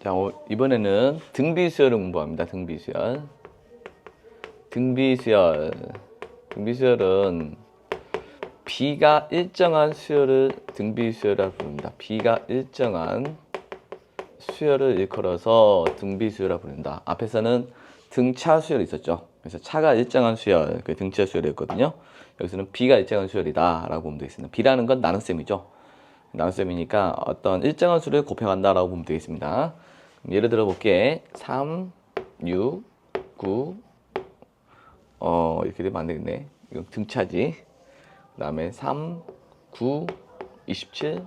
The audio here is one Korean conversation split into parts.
자, 이번에는 등비수열을 공부합니다. 등비수열. 등비수열은 비가 일정한 수열을 등비수열이라고 부릅니다. 비가 일정한 수열을 일컬어서 등비수열이라고 부른다. 앞에서는 등차수열이 있었죠. 그래서 차가 일정한 수열, 그 등차 수열이었거든요. 여기서는 비가 일정한 수열이다 라고 보면 되겠습니다. 비라는 건 나눗셈이죠. 나눗셈이니까 어떤 일정한 수를 곱해간다 라고 보면 되겠습니다. 예를 들어 볼게. 3, 6, 9 이렇게 되면 안 되겠네. 이건 등차지. 그 다음에 3, 9, 27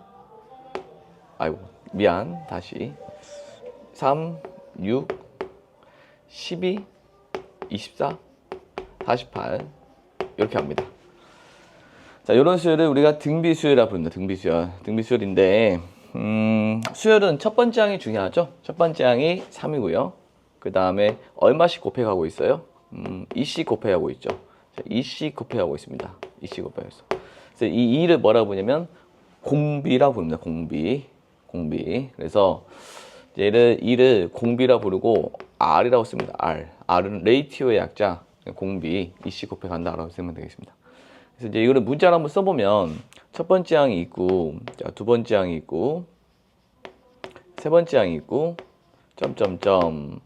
아이고 미안 다시 3, 6, 12, 24, 48 이렇게 합니다. 자, 이런 수열을 우리가 등비수열이라고 부릅니다. 등비수열인데 수열은 첫 번째 항이 중요하죠. 첫 번째 항이 3이고요. 그 다음에 얼마씩 곱해가고 있어요? 2씩 곱해가고 있죠. 2씩 곱해가고 있습니다. 2씩 곱해가고 있어. 그래서 이 2를 뭐라고 부르냐면 공비라고 부릅니다. 공비. 그래서 얘를 2를 공비라고 부르고 R이라고 씁니다. R은 레이티오의 약자. 공비 2씩 곱해간다라고 쓰면 되겠습니다. 그래서 이제 이거를 문자로 한번 써보면 첫 번째 항이 있고, 자, 두 번째 항이 있고, 세 번째 항이 있고, 점점점.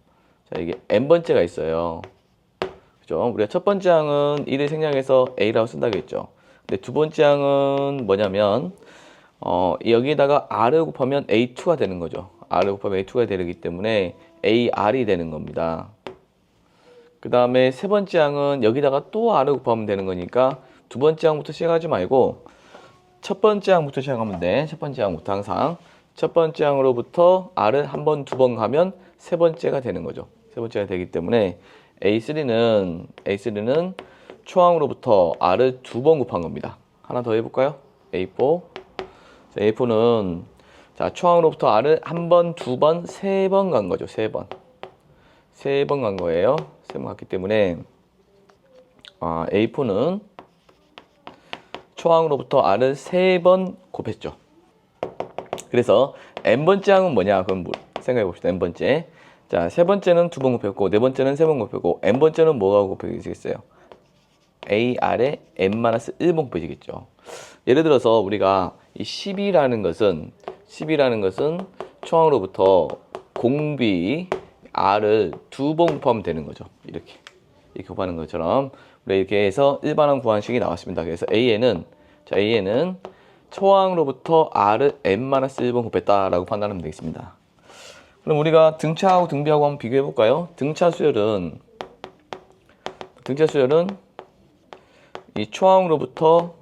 자, 이게 n번째가 있어요. 그죠? 우리가 첫 번째 항은 1을 생략해서 A라고 쓴다고 했죠. 근데 두 번째 항은 뭐냐면, 여기에다가 R을 곱하면 A2가 되는 거죠. R을 곱하면 A2가 되기 때문에 AR이 되는 겁니다. 그 다음에 세 번째 항은 여기다가 또 R을 곱하면 되는 거니까 두 번째 항부터 시작하지 말고 첫 번째 항부터 시작하면 돼. 첫 번째 항부터 항상. 첫 번째 항으로부터 R을 한 번, 두 번 가면 세 번째가 되는 거죠. 세 번째가 되기 때문에 A3는 초항으로부터 R을 두 번 곱한 겁니다. 하나 더 해볼까요? A4. 자, A4는 자, 초항으로부터 R을 한 번, 두 번, 세 번 간 거죠. 세 번 간 거예요. 세 번 갔기 때문에 A4는 초항으로부터 R을 세 번 곱했죠. 그래서 n번째 항은 뭐냐? 그럼 생각해 봅시다. n번째. 자, 세 번째는 두 번 곱했고, 네 번째는 세 번 곱했고, n번째는 뭐가 곱해지겠어요? AR에 n-1번 곱해지겠죠. 예를 들어서 우리가 이 10이라는 것은 초항으로부터 공비 R을 두 번 곱하면 되는 거죠. 이렇게 곱하는 것처럼 우리 이렇게 해서 일반항 구한식이 나왔습니다. 그래서 A에는 초항으로부터 R을 n-1번 곱했다라고 판단하면 되겠습니다. 그럼 우리가 등차하고 등비하고 한번 비교해 볼까요? 등차 수열은 이 초항으로부터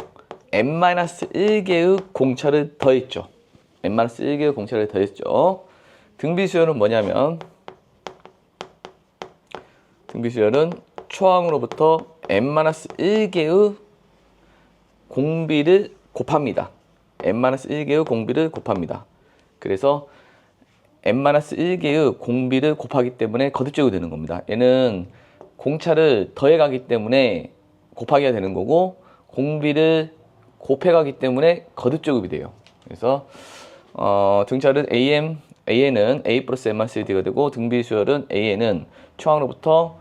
n-1개의 공차를 더했죠. n-1개의 공차를 더했죠. 등비 수열은 뭐냐면 초항으로부터 n-1개의 공비를 곱합니다. n-1개의 공비를 곱합니다. 그래서 n-1개의 공비를 곱하기 때문에 거듭제곱이 되는 겁니다. 얘는 공차를 더해가기 때문에 곱하기가 되는 거고 공비를 곱해가기 때문에 거듭제곱이 돼요. 그래서 등차는 AN은 A 플러스 n-1가 되고 등비수열은 AN은 초항으로부터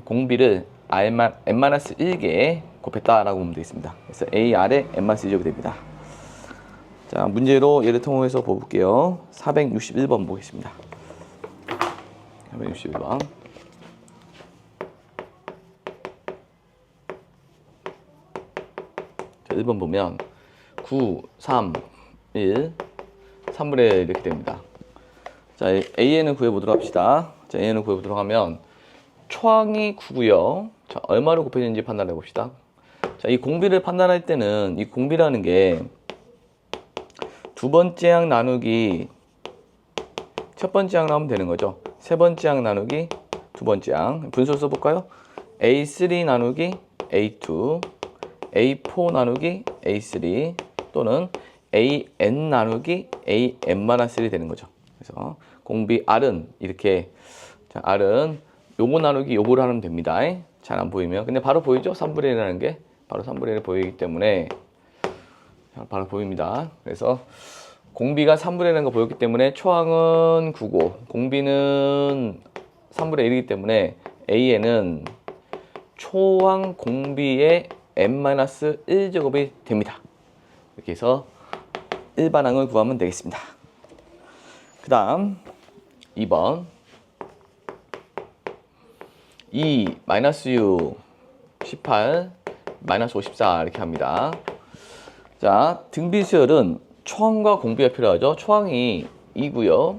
공비를 n-1개 곱했다라고 보면 되겠습니다. 그래서 AR에 n-1제곱이 됩니다. 자, 문제로 예를 통해서 볼게요. 461번 보겠습니다. 461번. 자, 1번 보면 9, 3, 1, 3분의 1 이렇게 됩니다. 자, AN을 구해보도록 합시다. 자, AN을 구해보도록 하면 초항이 9고요. 자, 얼마로 곱해지는지 판단해 봅시다. 자, 이 공비를 판단할 때는 이 공비라는 게 두 번째 항 나누기 첫 번째 항 나오면 되는 거죠. 세 번째 항 나누기 두 번째 항. 분수를 써볼까요? A3 나누기 A2, A4 나누기 A3 또는 AN 나누기 AN-3 되는 거죠. 그래서 공비 R은 이렇게, 자, R은 요거 나누기 요거를 하면 됩니다. 잘 안 보이면. 근데 바로 보이죠? 3분의 1이라는 게 바로 3분의 1 보이기 때문에 바로 보입니다. 그래서 공비가 3분의 1이라는 거 보였기 때문에 초항은 9고 공비는 3분의 1이기 때문에 A에는 초항 공비의 n-1제곱이 됩니다. 이렇게 해서 일반항을 구하면 되겠습니다. 그 다음 2번 2 마이너스 6 18 마이너스 54 이렇게 합니다. 자, 등비수열은 초항과 공비가 필요하죠. 초항이 2고요.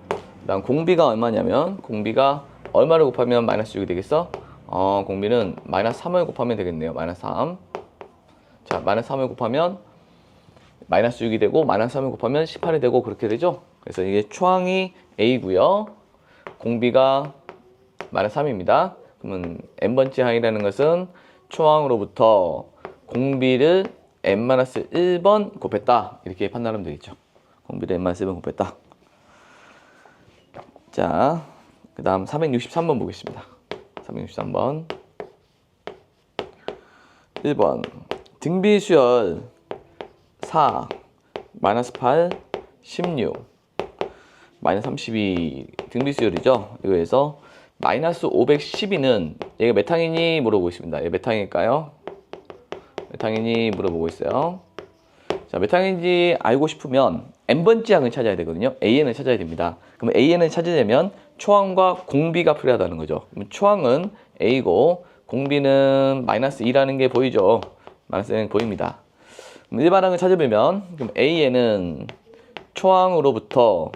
그 다음 공비가 얼마냐면 공비가 얼마를 곱하면 마이너스 6이 되겠어? 공비는 마이너스 3을 곱하면 되겠네요. 마이너스 3. 자, 마이너스 3을 곱하면 마이너스 6이 되고 마이너스 3을 곱하면 18이 되고 그렇게 되죠. 그래서 이게 초항이 A고요. 공비가 마이너스 3입니다. 그러면 n번째 항이라는 것은 초항으로부터 공비를 n-1번 곱했다. 이렇게 판단하면 되겠죠. 공비를 n-1번 곱했다. 자, 그 다음 463번 보겠습니다. 463번 1번 등비수열 4 마이너스 8 16 마이너스 32 등비수열이죠. 이거에서 마이너스 512는 얘가 몇 항이니 물어보고 있습니다. 얘 몇 항일까요? 몇 항이니 물어보고 있어요. 자, 몇 항인지 알고 싶으면 n번째 항을 찾아야 되거든요. AN을 찾아야 됩니다. 그럼 AN을 찾으려면 초항과 공비가 필요하다는 거죠. 그럼 초항은 A고 공비는 마이너스 2라는 게 보이죠. 마이너스 2는 보입니다. 그럼 일반항을 찾아보면 그럼 AN은 초항으로부터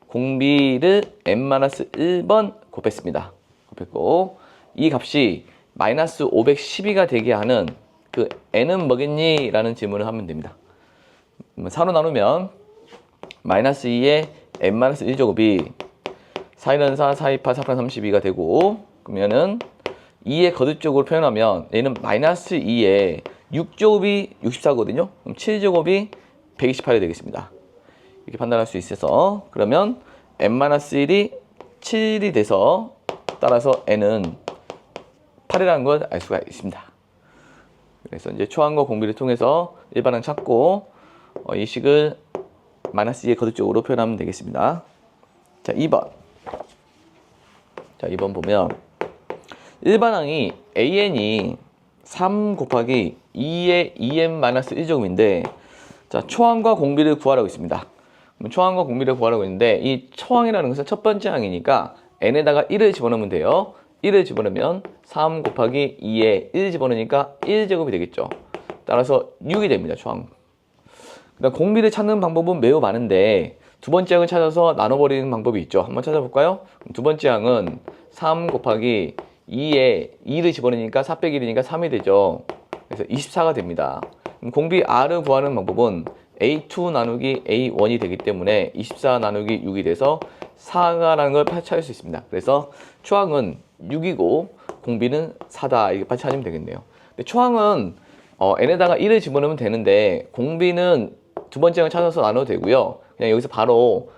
공비를 n-1번 곱했습니다. 곱했고 이 값이 마이너스 512가 되게 하는 그 n은 뭐겠니? 라는 질문을 하면 됩니다. 4로 나누면 마이너스 2의 n-1제곱이 4, 4, 4, 2, 8, 4, 8, 32가 되고 그러면은 2의 거듭적으로 표현하면 얘는 마이너스 2의 6제곱이 64거든요. 그럼 7제곱이 128이 되겠습니다. 이렇게 판단할 수 있어서 그러면 n-1이 7이 돼서 따라서 n은 8이라는 걸 알 수가 있습니다. 그래서 이제 초항과 공비를 통해서 일반항 찾고 이 식을 마이너스 2의 거듭적으로 표현하면 되겠습니다. 자, 2번. 자, 2번 보면 일반항이 AN이 3 곱하기 2의 2n-1제곱인데 자, 초항과 공비를 구하라고 있습니다. 그럼 초항과 공비를 구하라고 있는데 이 초항이라는 것은 첫 번째 항이니까 n에다가 1을 집어넣으면 돼요. 1을 집어넣으면 3 곱하기 2에 1 집어넣으니까 1제곱이 되겠죠. 따라서 6이 됩니다. 초항. 그다음 공비를 찾는 방법은 매우 많은데 두 번째 항을 찾아서 나눠버리는 방법이 있죠. 한번 찾아볼까요? 두 번째 항은 3 곱하기 2에 2를 집어넣으니까 4 빼기 1이니까 3이 되죠. 그래서 24가 됩니다. 그럼 공비 R을 구하는 방법은 A2 나누기 A1이 되기 때문에 24 나누기 6이 돼서 4가라는 걸 찾을 수 있습니다. 그래서 초항은 6이고 공비는 4다. 이렇게 찾으면 되겠네요. 근데 초항은 n에다가 1을 집어넣으면 되는데 공비는 두 번째 항을 찾아서 나눠도 되고요. 그냥 여기서 바로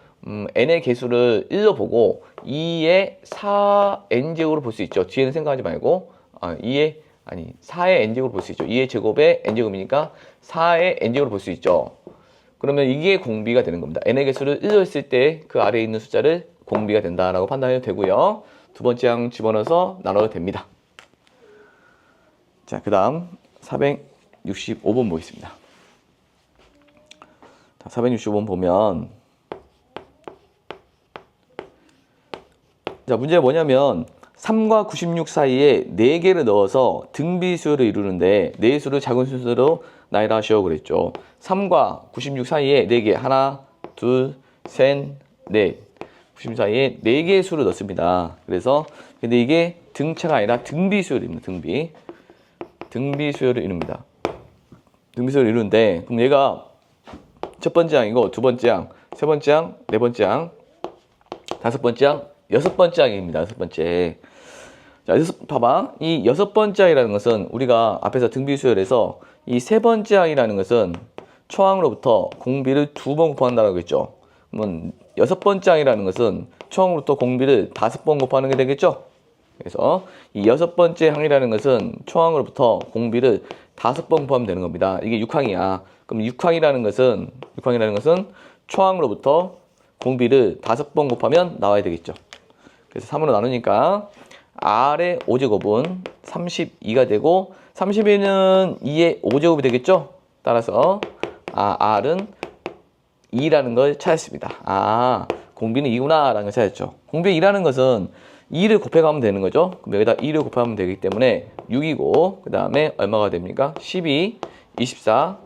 n의 개수를 1로 보고 2의 4n제곱으로 볼 수 있죠. 뒤에는 생각하지 말고 4의 n제곱으로 볼 수 있죠. 2의 제곱에 n제곱이니까 4의 n제곱으로 볼 수 있죠. 그러면 이게 공비가 되는 겁니다. n의 개수를 1로 했을 때 그 아래에 있는 숫자를 공비가 된다라고 판단해도 되고요. 두 번째 항 집어넣어서 나눠도 됩니다. 자, 그 다음 465번 보겠습니다. 자, 465번 보면 자, 문제가 뭐냐면 3과 96 사이에 4개를 넣어서 등비수열을 이루는데 네 수를 작은 순서로 나열하 하시오 그랬죠. 3과 96 사이에 4개 하나, 둘, 셋, 넷 96 사이에 4개의 수를 넣습니다. 그래서 근데 이게 등차가 아니라 등비수열입니다. 등비수열을 이룹니다. 등비수열을 이루는데 그럼 얘가 첫 번째 항이고 두 번째 항, 세 번째 항, 네 번째 항, 다섯 번째 항, 여섯 번째 항입니다. 여섯 번째. 자, 봐봐. 이 여섯 번째 항이라는 것은 우리가 앞에서 등비수열에서 이 세 번째 항이라는 것은 초항으로부터 공비를 2번 곱한다고 했죠. 그러면 여섯 번째 항이라는 것은 초항으로부터 공비를 5번 곱하는 게 되겠죠. 그래서 이 여섯 번째 항이라는 것은 초항으로부터 공비를 5번 곱하면 되는 겁니다. 이게 6항이야. 그럼 6항이라는 것은 초항으로부터 공비를 5번 곱하면 나와야 되겠죠. 그래서 3으로 나누니까 R의 5제곱은 32가 되고 32는 2의 5제곱이 되겠죠. 따라서 R은 2라는 걸 찾았습니다. 공비는 2구나 라는 걸 찾았죠. 공비 2라는 것은 2를 곱해가면 되는 거죠. 그럼 여기다 2를 곱하면 되기 때문에 6이고 그 다음에 얼마가 됩니까? 12, 24,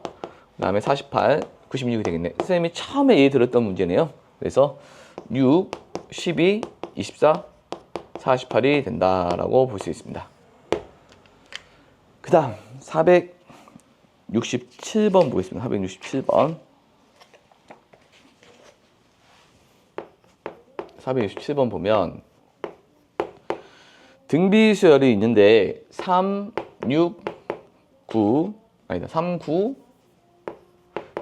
그 다음에 48, 96이 되겠네. 선생님이 처음에 예에 들었던 문제네요. 그래서 6, 12, 24, 48이 된다라고 볼 수 있습니다. 그 다음 467번 보겠습니다. 467번. 467번 보면 등비수열이 있는데 3, 6, 9, 아니다 3, 9,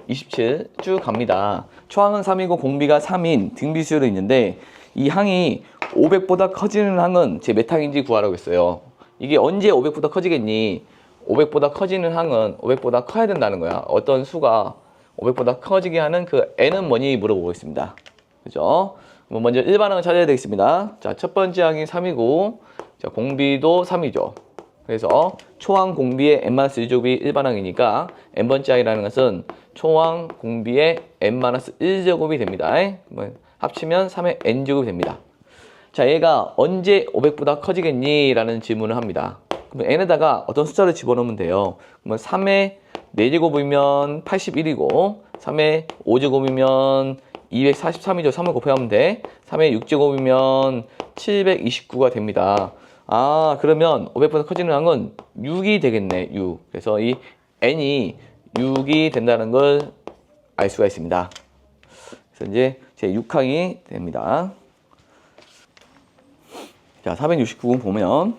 27 쭉 갑니다. 초항은 3이고 공비가 3인 등비수열이 있는데 이 항이 500보다 커지는 항은 제 몇 항인지 구하라고 했어요. 이게 언제 500보다 커지겠니? 500보다 커지는 항은 500보다 커야 된다는 거야. 어떤 수가 500보다 커지게 하는 그 n은 뭐니 물어보고 있습니다. 그죠? 먼저 일반항을 찾아야 되겠습니다. 자, 첫 번째 항이 3이고 자, 공비도 3이죠. 그래서 초항 공비의 n-1제곱이 일반항이니까 n번째 항이라는 것은 초항 공비의 n-1제곱이 됩니다. 합치면 3의 n제곱이 됩니다. 자, 얘가 언제 500보다 커지겠니? 라는 질문을 합니다. 그러면 n에다가 어떤 숫자를 집어넣으면 돼요. 그러면 3의 4제곱이면 81이고 3의 5제곱이면 243이죠. 3을 곱해하면 돼. 3의 6제곱이면 729가 됩니다. 그러면 500보다 커지는 항은 6이 되겠네. 6. 그래서 이 n이 6이 된다는 걸 알 수가 있습니다. 그래서 이제 제 6항이 됩니다. 자, 469번 보면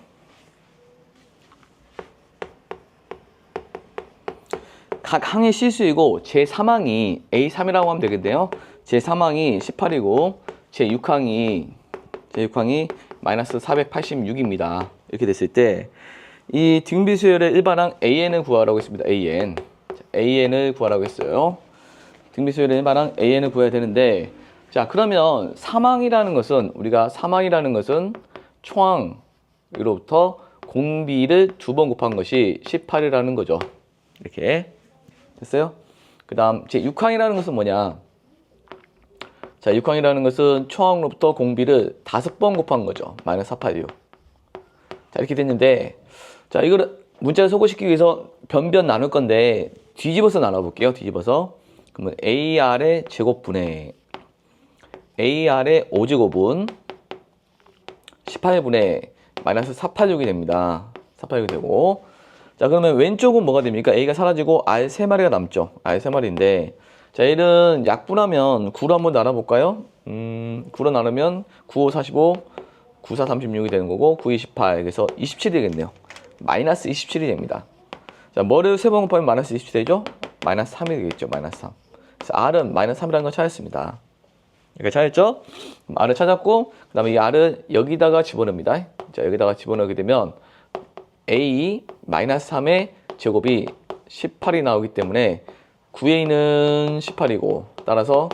각 항의 실수이고 제3항이 A3이라고 하면 되겠네요. 제3항이 18이고 제6항이 마이너스 486입니다. 이렇게 됐을 때 이 등비수열의 일반항 AN을 구하라고 했습니다. AN을 구하라고 했어요. 등비수열의 일반항 AN을 구해야 되는데 자, 그러면 3항이라는 것은 초항으로부터 공비를 2번 곱한 것이 18이라는 거죠. 이렇게 됐어요? 그 다음 제 6항이라는 것은 뭐냐? 자, 6항이라는 것은 초항으로부터 공비를 5번 곱한 거죠. 마이너스 486. 자, 이렇게 됐는데 자, 이거를 문자를 소개시키기 위해서 변변 나눌 건데 뒤집어서 나눠볼게요. 뒤집어서. 그러면 AR의 제곱분의 AR의 5제곱은 18분의 마이너스 486이 됩니다. 486이 되고 자, 그러면 왼쪽은 뭐가 됩니까? A가 사라지고 R 3마리가 남죠. R 3마리인데 자, 얘는 약분하면 9로 한번 나눠볼까요? 9로 나누면 9, 5, 45, 9, 4, 36이 되는 거고 9, 28, 그래서 27이 되겠네요. 마이너스 27이 됩니다. 자, 뭐를 3번 곱하면 마이너스 27이 되죠? 마이너스 3이 되겠죠. 마이너스 3. 그래서 R은 마이너스 3이라는 걸 찾았습니다. 이렇게 찾았죠? R을 찾았고 그 다음에 이 R을 여기다가 집어넣습니다. 자, 여기다가 집어넣게 되면 A 마이너스 3의 제곱이 18이 나오기 때문에 9A는 18이고 따라서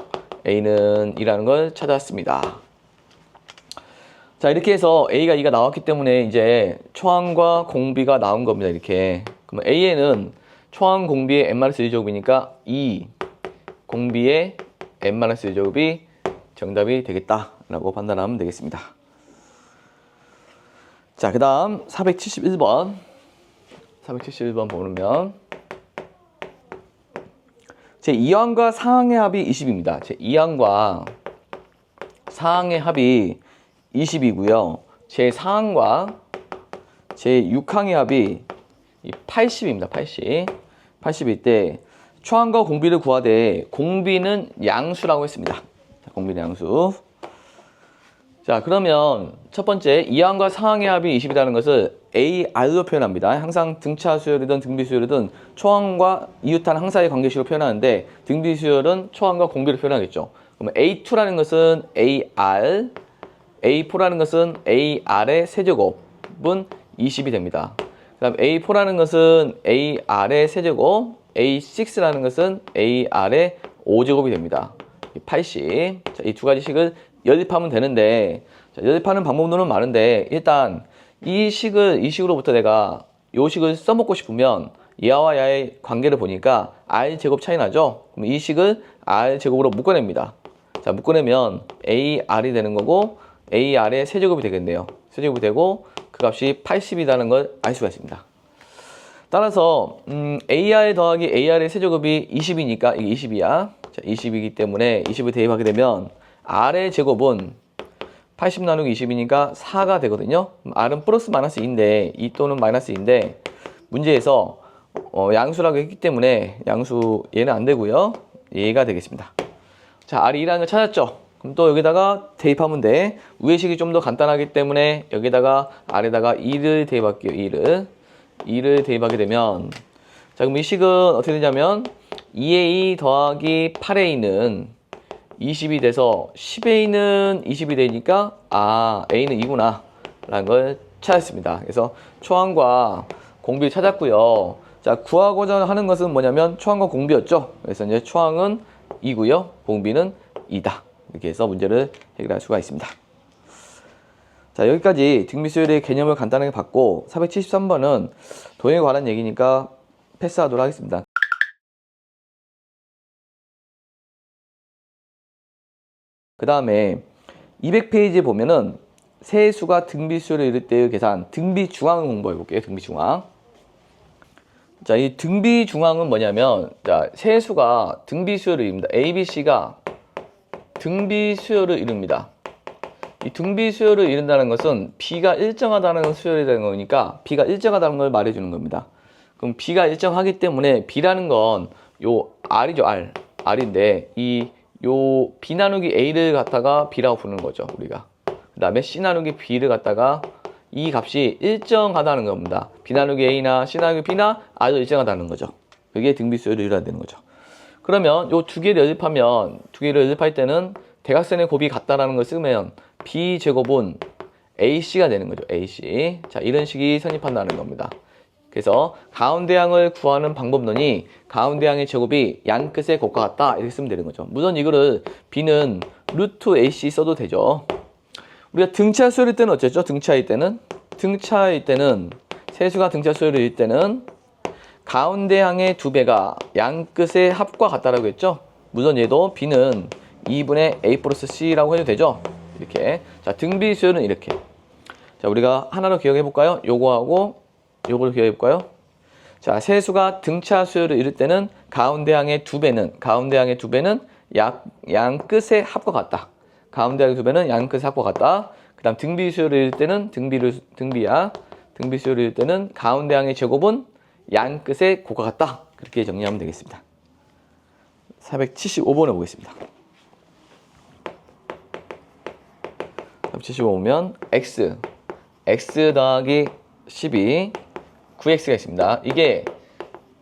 A는 2라는 걸 찾았습니다. 자, 이렇게 해서 A가 2가 나왔기 때문에 이제 초항과 공비가 나온 겁니다. 이렇게. 그러면 AN은 초항 공비의 n-1제곱이니까 2 공비의 n-1제곱이 정답이 되겠다라고 판단하면 되겠습니다. 자, 그 다음 471번 보면 제 2항과 4항의 합이 20입니다. 제 2항과 4항의 합이 20이고요. 제 4항과 제 6항의 합이 80입니다. 80일 때 초항과 공비를 구하되 공비는 양수라고 했습니다. 자, 공비는 양수. 자, 그러면 첫 번째 2항과 4항의 합이 20이라는 것을 AR로 표현합니다. 항상 등차 수열이든 등비 수열이든 초항과 이웃한 항사의 관계식으로 표현하는데 등비 수열은 초항과 공비로 표현하겠죠. 그러면 A2라는 것은 AR, A4라는 것은 AR의 세제곱은 20이 됩니다. 그 다음 A4라는 것은 AR의 세제곱, A6라는 것은 AR의 5제곱이 됩니다. 80. 자, 이 두 가지 식을 연립하면 되는데, 자, 연립하는 방법론은 많은데, 일단 이 식으로부터 내가 요 식을 써먹고 싶으면 야와 야의 관계를 보니까 r 제곱 차이 나죠? 그럼 이 식을 r 제곱으로 묶어냅니다. 자, 묶어내면 ar이 되는 거고, ar의 세제곱이 되겠네요. 세제곱이 되고, 그 값이 80이라는 걸 알 수가 있습니다. 따라서 AR 더하기 AR의 세제곱이 20이니까 이게 20이야. 자, 20이기 때문에 20을 대입하게 되면 R의 제곱은 80 나누기 20이니까 4가 되거든요. R은 플러스 마이너스 2인데 2 또는 마이너스 2인데 문제에서 양수라고 했기 때문에 양수 얘는 안 되고요. 얘가 되겠습니다. 자, R이 2라는 걸 찾았죠. 그럼 또 여기다가 대입하면 돼. 위의 식이 좀 더 간단하기 때문에 여기다가 R에다가 2를 대입할게요. 2를 대입하게 되면, 자, 그럼 이 식은 어떻게 되냐면 2a 더하기 8a는 20이 돼서 10a는 20이 되니까 a는 2구나 라는 걸 찾았습니다. 그래서 초항과 공비를 찾았고요. 자, 구하고자 하는 것은 뭐냐면 초항과 공비였죠. 그래서 이제 초항은 2고요. 공비는 2다. 이렇게 해서 문제를 해결할 수가 있습니다. 자, 여기까지 등비수열의 개념을 간단하게 봤고 473번은 도형에 관한 얘기니까 패스하도록 하겠습니다. 그 다음에 200페이지에 보면은 세수가 등비수열을 이룰 때의 계산, 등비중앙을 공부해 볼게요. 등비중앙. 자, 이 등비중앙은 뭐냐면, 자, 세수가 등비수열을 이룹니다. ABC가 등비수열을 이룹니다. 이 등비수열을 이룬다는 것은 B가 일정하다는 수열이 되는 거니까 B가 일정하다는 걸 말해주는 겁니다. 그럼 B가 일정하기 때문에 B라는 건 요 R이죠. R인데 요 B 나누기 A를 갖다가 B라고 부르는 거죠. 우리가. 그 다음에 C 나누기 B를 갖다가 이 값이 일정하다는 겁니다. B 나누기 A나 C 나누기 B나 R도 일정하다는 거죠. 그게 등비수열을 이루어야 되는 거죠. 그러면 요 두 개를 연립할 때는 대각선의 곱이 같다라는 걸 쓰면 B제곱은 AC가 되는 거죠. AC. 자, 이런 식이 성립한다는 겁니다. 그래서 가운데항을 구하는 방법론이 가운데항의 제곱이 양 끝의 곱과 같다. 이렇게 쓰면 되는 거죠. 물론 이거를 B는 루트 AC 써도 되죠. 우리가 등차 수열일 때는 어쨌죠? 등차일 때는 세수가 등차 수열일 때는 가운데항의 2배가 양 끝의 합과 같다라고 했죠? 물론 얘도 B는 2분의 A 플러스 C라고 해도 되죠? 이렇게. 자, 등비수열은 이렇게. 자, 우리가 하나로 기억해 볼까요? 요거하고 요거를 기억해 볼까요? 자, 세수가 등차 수열을 이룰 때는 가운데항의 2배는 양 끝의 합과 같다. 가운데항의 2배는 양 끝의 합과 같다. 그 다음 등비수열을 이룰 때는 등비수열을 이룰 때는 가운데항의 제곱은 양 끝의 곱과 같다. 그렇게 정리하면 되겠습니다. 475번에 보겠습니다. 475면 x 더하기 12 9x가 있습니다. 이게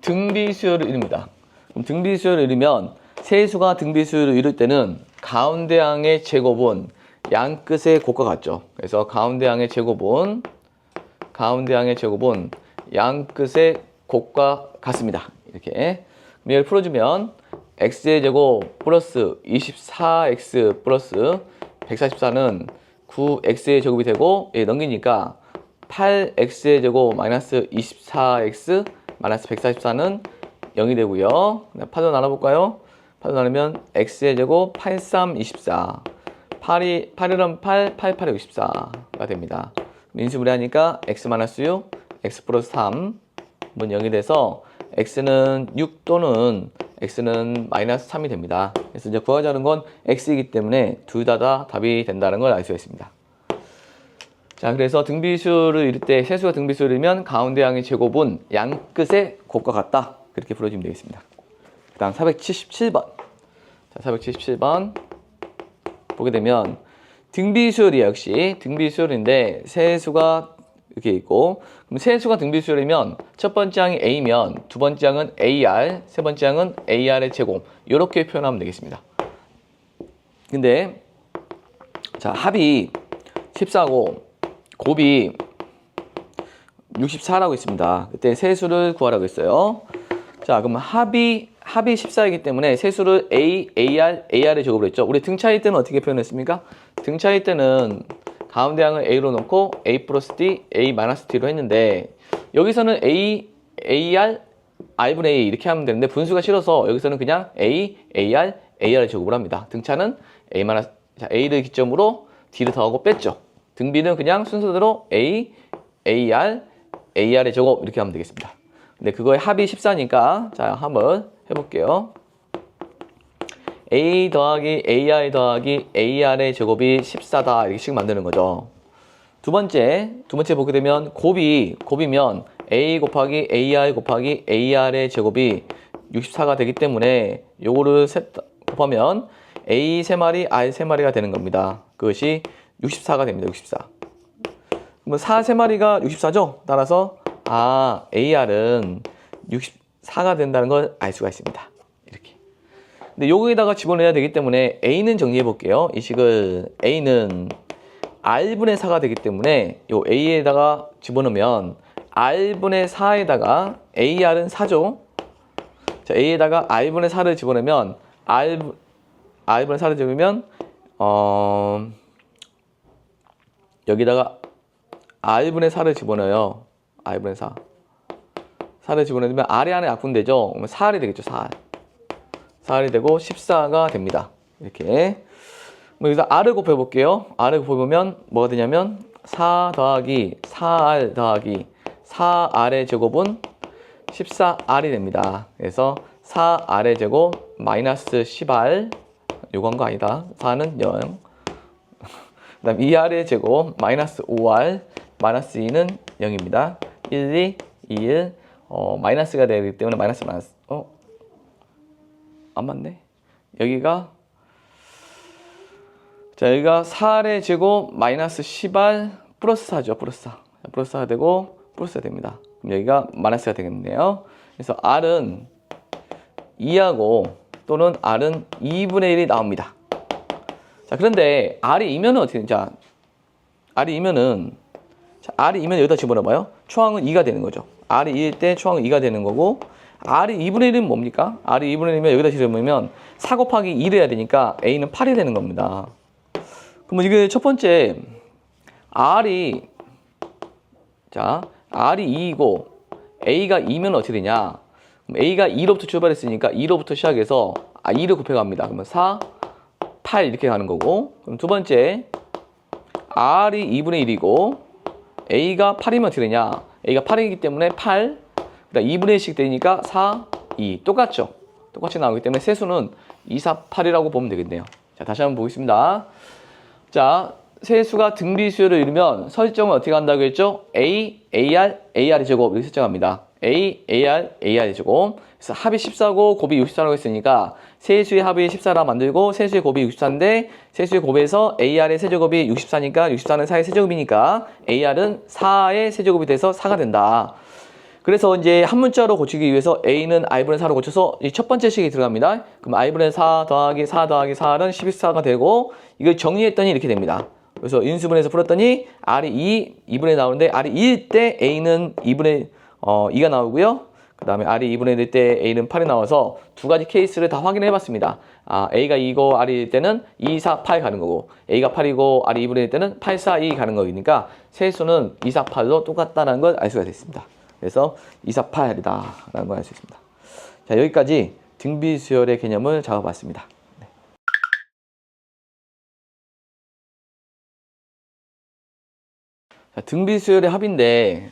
등비수열을 이룹니다. 그럼 등비수열을 이루면 세수가 등비수열을 이룰 때는 가운데항의 제곱은 양 끝의 곱과 같죠. 그래서 가운데항의 제곱은 양 끝의 곱과 같습니다. 이렇게. 이걸 풀어주면 x의 제곱 플러스 24x 플러스 144는 9x의 제곱이 되고 넘기니까 8x의 제곱 마이너스 24x 마이너스 144는 0이 되고요. 파도 나눠볼까요? 파도 나누면 x의 제곱 83, 24 8이랑 8, 88에 64가 됩니다. 인수분해하니까 x 마이너스 6, x 플러스 3은 0이 돼서 x는 6 또는 x는 마이너스 3이 됩니다. 그래서 이제 구하자는 건 x이기 때문에 둘 다 답이 된다는 걸 알 수가 있습니다. 자, 그래서 등비수열을 이룰 때 세수가 등비수열을 이루면 가운데항의 제곱은 양 끝의 곱과 같다. 그렇게 풀어주면 되겠습니다. 그 다음 477번. 자, 477번 보게 되면 등비수열이야. 역시 등비수열인데 세수가 이렇게 있고, 그럼 세수가 등비수열이면 첫 번째 항이 A면 두 번째 항은 AR, 세 번째 항은 AR의 제곱, 이렇게 표현하면 되겠습니다. 근데 자, 합이 14고 곱이 64라고 있습니다. 그때 세수를 구하라고 했어요. 자, 그럼 합이 합이 14이기 때문에 세수를 A, AR, AR의 제곱을 했죠. 우리 등 차일 때는 어떻게 표현했습니까? 등 차일 때는 가운데 항을 A로 놓고 A 플러스 D, A 마이너스 D로 했는데 여기서는 A, AR, R분의 A 이렇게 하면 되는데 분수가 싫어서 여기서는 그냥 A, AR, AR의 제곱을 합니다. 등차는 A 마이너스, 자, A를 기점으로 D를 더하고 뺐죠. 등비는 그냥 순서대로 A, AR, AR의 제곱 이렇게 하면 되겠습니다. 근데 그거의 합이 14니까 자 한번 해볼게요. A 더하기 AR 더하기 AR의 제곱이 14다 이렇게씩 만드는 거죠. 두 번째 보게 되면 곱이면 A 곱하기 AR 곱하기 AR의 제곱이 64가 되기 때문에 요거를 곱하면 A 3마리, R 3마리가 되는 겁니다. 그것이 64가 됩니다. 64. 그러면 4 3마리가 64죠? 따라서 AR은 64가 된다는 걸 알 수가 있습니다. 이렇게. 근데 여기에다가 집어넣어야 되기 때문에 A는 정리해 볼게요. 이 식을 A는 R분의 4가 되기 때문에 요 A에다가 집어넣으면 R분의 4에다가 AR은 4죠. 자, A에다가 R분의 4를 집어넣으면 R분의 4를 집으면 여기다가 R분의 4를 집어넣어요. R분의 4. 4를 집어넣으면 R이 안에 약분되죠. 그러면 4R이 되겠죠. 4R. 4R이 되고 14가 됩니다. 이렇게. 여기서 R을 곱해볼게요. R을 곱해보면 뭐가 되냐면 4 더하기 4R 더하기 4R의 제곱은 14R이 됩니다. 그래서 4R의 제곱 마이너스 10R 요건 거 아니다. 4는 0. 그 다음 2R의 제곱 마이너스 5R 마이너스 2는 0입니다. 1, 2, 2, 1 마이너스가 되기 때문에 마이너스 안 맞네. 여기가 4R의 제곱 마이너스 10R 플러스 4죠. 플러스 4. 플러스 4가 되고 플러스가 됩니다. 그럼 여기가 마이너스가 되겠네요. 그래서 R은 2하고 또는 R은 2분의 1이 나옵니다. 자, 그런데 R이 2면은 어떻게 되냐? 자, R이 2면은 여기다 집어넣어봐요. 초항은 2가 되는 거죠. R이 2일 때 초항은 2가 되는 거고 R이 2분의 1은 뭡니까? R이 2분의 1이면 여기다 집어넣으면 4 곱하기 2를 해야 되니까 A는 8이 되는 겁니다. 그러면 이게 첫 번째 R이 2이고 A가 2면 어떻게 되냐? 그럼 A가 2로부터 출발했으니까 2로부터 시작해서 2를 곱해갑니다. 그러면 4, 8 이렇게 가는 거고 그럼 두 번째 R이 2분의 1이고 A가 8이면 어떻게 되냐? A가 8이기 때문에 8 그다음 2분의 1씩 되니까 4, 2 똑같죠? 똑같이 나오기 때문에 세수는 2, 4, 8이라고 보면 되겠네요. 자, 다시 한번 보겠습니다. 자, 세수가 등비수열을 이루면 설정을 어떻게 한다고 했죠? A, AR, AR의 제곱 이렇게 설정합니다. A, AR, AR의 제곱. 그래서 합이 14고 곱이 64라고 했으니까 세수의 합이 14라 만들고 세수의 곱이 64인데 세수의 곱에서 AR의 세제곱이 64니까 64는 4의 세제곱이니까 AR은 4의 세제곱이 돼서 4가 된다. 그래서 이제 한 문자로 고치기 위해서 A는 R분의 4로 고쳐서 이 첫 번째 식이 들어갑니다. 그럼 R분의 4 더하기 4 더하기 4는 14가 되고 이걸 정리했더니 이렇게 됩니다. 그래서 인수분해해서 풀었더니 R이 2분의 나오는데 R이 2일 때 A는 2가 나오고요. 그 다음에 R이 2분의 1일 때 A는 8이 나와서 두 가지 케이스를 다 확인해 봤습니다. A가 2고 R이 1일 때는 2, 4, 8 가는 거고 A가 8이고 R이 2분의 1일 때는 8, 4, 2 가는 거니까 세수는 2, 4, 8로 똑같다는 걸 알 수가 됐습니다. 그래서 2, 4, 8이다 라는 걸 알 수 있습니다. 자, 여기까지 등비수열의 개념을 잡아봤습니다. 네. 자, 등비수열의 합인데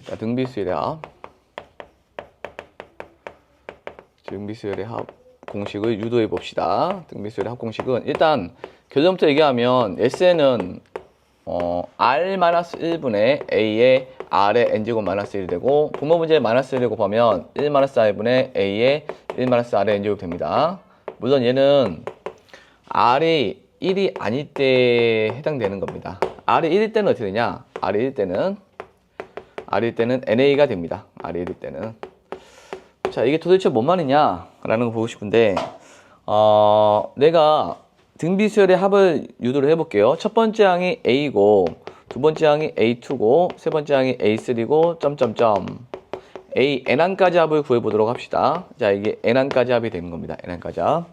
등비수열의 합 공식을 유도해 봅시다. 등비수열의 합 공식은 일단 결론부터 얘기하면 S는 R-1분의 A의 R의 N제곱 마이너스 1이 되고 분모 문제에 마이너스 1을 곱하면 1-R분의 A의 1-R의 N제곱 됩니다. 물론 얘는 R이 1이 아닐 때 해당되는 겁니다. R이 1일 때는 어떻게 되냐? R이 1일 때는 NA가 됩니다. R이 1일 때는. 자, 이게 도대체 뭔 말이냐? 라는 거 보고 싶은데 내가 등비수열의 합을 유도를 해볼게요. 첫 번째 항이 A고 두 번째 항이 A2고 세 번째 항이 A3고 점점점 A n항까지 합을 구해보도록 합시다. 자, 이게 n항까지 합이 되는 겁니다. n항까지 합.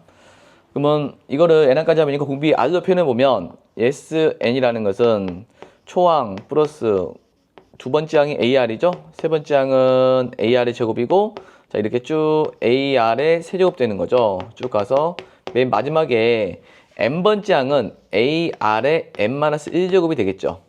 그러면 이거를 n항까지 합이니까 공비 R로 표현해보면 Sn이라는 것은 초항 플러스 두 번째 항이 AR이죠. 세 번째 항은 AR의 제곱이고, 자, 이렇게 쭉 AR의 세제곱 되는 거죠. 쭉 가서 맨 마지막에 n번째 항은 AR의 n-1제곱이 되겠죠.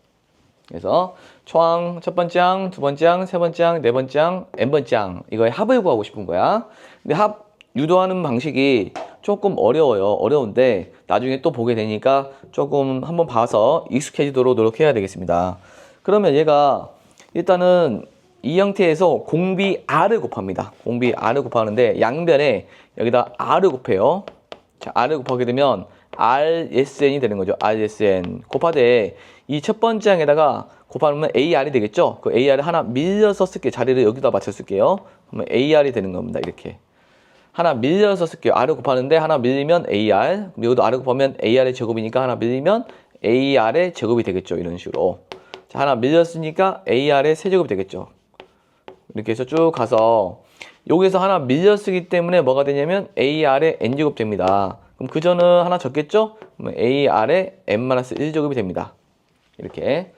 그래서 초항 첫 번째 항, 두 번째 항, 세 번째 항, 네 번째 항, n번째 항, 이거의 합을 구하고 싶은 거야. 근데 합 유도하는 방식이 조금 어려워요. 어려운데 나중에 또 보게 되니까 조금 한번 봐서 익숙해지도록 노력해야 되겠습니다. 그러면 얘가 일단은 이 형태에서 공비 R을 곱합니다. 공비 R을 곱하는데 양변에 여기다 R을 곱해요. 자, R을 곱하게 되면 RSN이 되는 거죠. RSN 곱하되 이 첫 번째 항에다가 곱하면 AR이 되겠죠. 그 AR을 하나 밀려서 쓸게요. 자리를 여기다 맞춰 쓸게요. 그러면 AR이 되는 겁니다. 이렇게 하나 밀려서 쓸게요. R을 곱하는데 하나 밀리면 AR, 여기도 R을 곱하면 AR의 제곱이니까 하나 밀리면 AR의 제곱이 되겠죠. 이런 식으로. 자, 하나 밀렸으니까 AR의 세제곱이 되겠죠. 이렇게 해서 쭉 가서 여기서 하나 밀려 쓰기 때문에 뭐가 되냐면 AR의 n제곱 됩니다. 그럼 그저는 하나 적겠죠? 그러면 AR의 n-1제곱이 됩니다. 이렇게.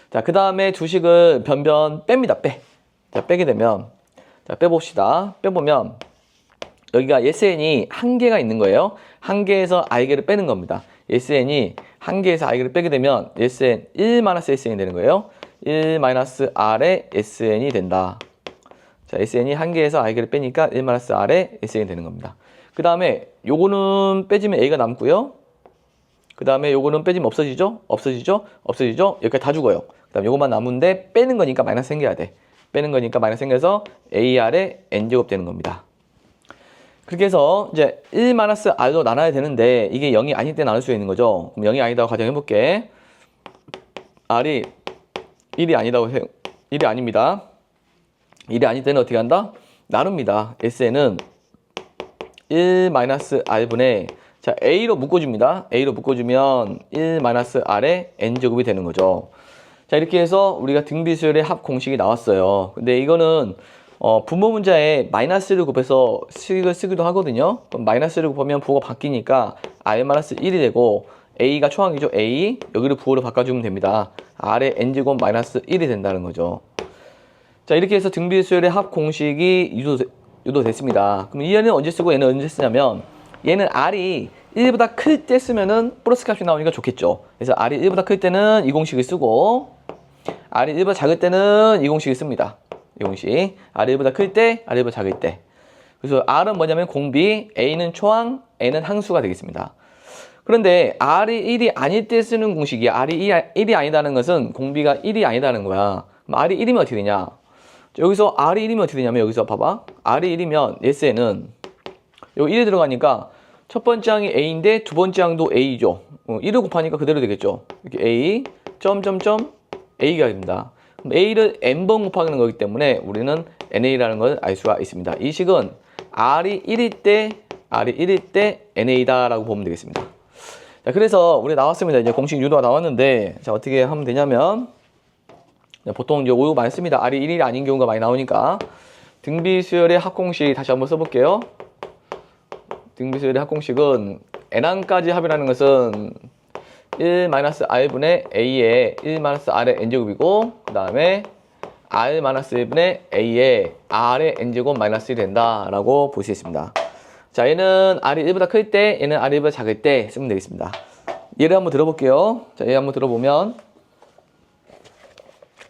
자, 그 다음에 두식을 변변 뺍니다. 빼. 자, 빼게 되면, 자, 빼봅시다. 빼보면 여기가 SN이 한 개가 있는 거예요. 한 개에서 I개를 빼는 겁니다. SN이 한 개에서 I개를 빼게 되면 SN 1-SN이 되는 거예요. 1-R의 SN이 된다. 자, SN이 한 개에서 I개를 빼니까 1-R의 SN이 되는 겁니다. 그 다음에 요거는 빼지면 A가 남고요. 그 다음에 요거는 빼지면 없어지죠? 없어지죠? 없어지죠? 여기까지 다 죽어요. 그 다음에 요것만 남은데 빼는 거니까 마이너스 생겨야 돼. 빼는 거니까 마이너스 생겨서 AR의 n제곱 되는 겁니다. 그렇게 해서 이제 1-R로 나눠야 되는데 이게 0이 아닐 때 나눌 수 있는 거죠. 그럼 0이 아니다고 가정해볼게. R이 1이 아니다고 해. 1이 아닙니다. 1이 아닐 때는 어떻게 한다? 나눕니다. SN은 1-R분의 자, A로 묶어줍니다. A로 묶어주면 1-R의 n제곱이 되는 거죠. 자, 이렇게 해서 우리가 등비수열의 합 공식이 나왔어요. 근데 이거는 분모 문자에 마이너스를 곱해서 식을 쓰기도 하거든요. 그럼 마이너스를 곱하면 부호가 바뀌니까 R-1이 되고 A가 초항이죠. A 여기를 부호로 바꿔주면 됩니다. R의 n제곱 -1이 된다는 거죠. 자, 이렇게 해서 등비수열의 합 공식이 유도됐습니다. 그럼 이 얘는 언제 쓰고 얘는 언제 쓰냐면 얘는 R이 1보다 클 때 쓰면은 플러스 값이 나오니까 좋겠죠. 그래서 R이 1보다 클 때는 이 공식을 쓰고 R이 1보다 작을 때는 이 공식을 씁니다. 이 공식. R이 1보다 클 때, R이 1보다 작을 때. 그래서 R은 뭐냐면 공비, A는 초항, N은 항수가 되겠습니다. 그런데 R이 1이 아닐 때 쓰는 공식이야. R이 1이 아니다는 것은 공비가 1이 아니다는 거야. 그럼 R이 1이면 어떻게 되냐? 여기서 R이 1이면 어떻게 되냐면 여기서 봐봐. R이 1이면 SN은 여기 1이 들어가니까 첫 번째 항이 A인데 두 번째 항도 A죠. 1을 곱하니까 그대로 되겠죠. 이렇게 A, 점점점 A가 됩니다. 그럼 A를 n번 곱하는 거기 때문에 우리는 NA라는 걸 알 수가 있습니다. 이 식은 R이 1일 때 NA다라고 보면 되겠습니다. 자, 그래서 우리 나왔습니다. 이제 공식 유도가 나왔는데, 자, 어떻게 하면 되냐면, 보통 이제 오류 많이 씁니다. R이 1일이 아닌 경우가 많이 나오니까. 등비수열의 합공식 다시 한번 써볼게요. 등비수열의 합공식은 n항까지 합이라는 것은 1-R분의 A의 1-R의 n제곱이고 그 다음에 R-1분의 A의 R의 n제곱 -1이 된다라고 볼 수 있습니다. 자, 얘는 R이 1보다 클 때, 얘는 R이 1보다 작을 때 쓰면 되겠습니다. 예를 한번 들어볼게요. 자, 얘 한번 들어보면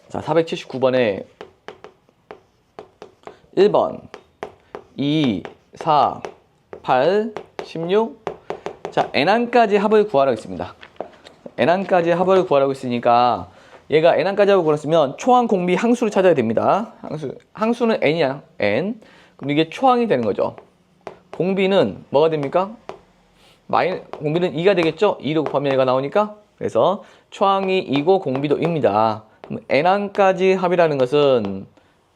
자, 479번에 1번 2, 4, 8, 16 자, n항까지 합을 구하라고 했습니다. n항까지 합을 구하라고 했으니까 얘가 n항까지 합을 구했으면 초항 공비 항수를 찾아야 됩니다. 항수는 n이야. n. 그럼 이게 초항이 되는 거죠. 공비는 뭐가 됩니까? 공비는 2가 되겠죠? 2로 곱하면 얘가 나오니까. 그래서 초항이 2고 공비도 2입니다. 그럼 n항까지 합이라는 것은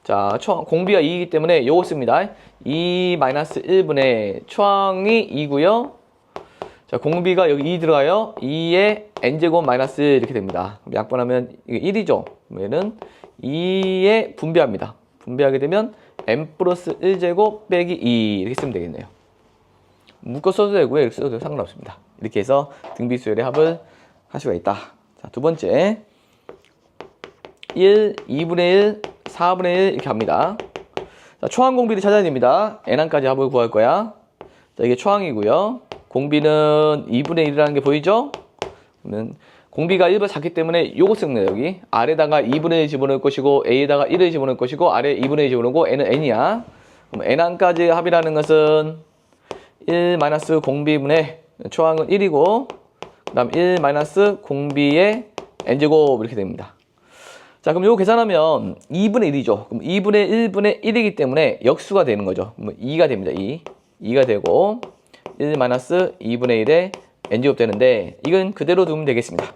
자, 공비가 2이기 때문에 요거 씁니다. 2-1분의 초항이 2고요. 자, 공비가 여기 2 들어가요. 2에 n제곱 마이너스 이렇게 됩니다. 약분하면 이게 1이죠. 얘는 2에 분배합니다. 분배하게 되면 n 플러스 1제곱 빼기 2 이렇게 쓰면 되겠네요. 묶어 써도 되고요. 이렇게 써도 상관없습니다. 이렇게 해서 등비수열의 합을 할 수가 있다. 자, 두 번째 1, 2분의 1, 4분의 1 이렇게 합니다. 자, 초항 공비를 찾아야 됩니다. n항까지 합을 구할 거야. 자, 이게 초항이고요. 공비는 2분의 1이라는 게 보이죠? 그러면 공비가 1보다 작기 때문에 요거 쓰는 거예요. 여기 아래다가 2분의 1 집어넣을 것이고 a에다가 1을 집어넣을 것이고 아래 2분의 1 집어넣고 n은 n이야. 그럼 n항까지 합이라는 것은 1 마이너스 공비분의 초항은 1이고 그 다음 1 마이너스 공비의 n제곱 이렇게 됩니다. 자, 그럼 이거 계산하면 2분의 1이죠. 그럼 2분의 1분의 1이기 때문에 역수가 되는 거죠. 그럼 2가 됩니다. 2가 되고 1 마이너스 2분의 1의 n제곱 되는데 이건 그대로 두면 되겠습니다.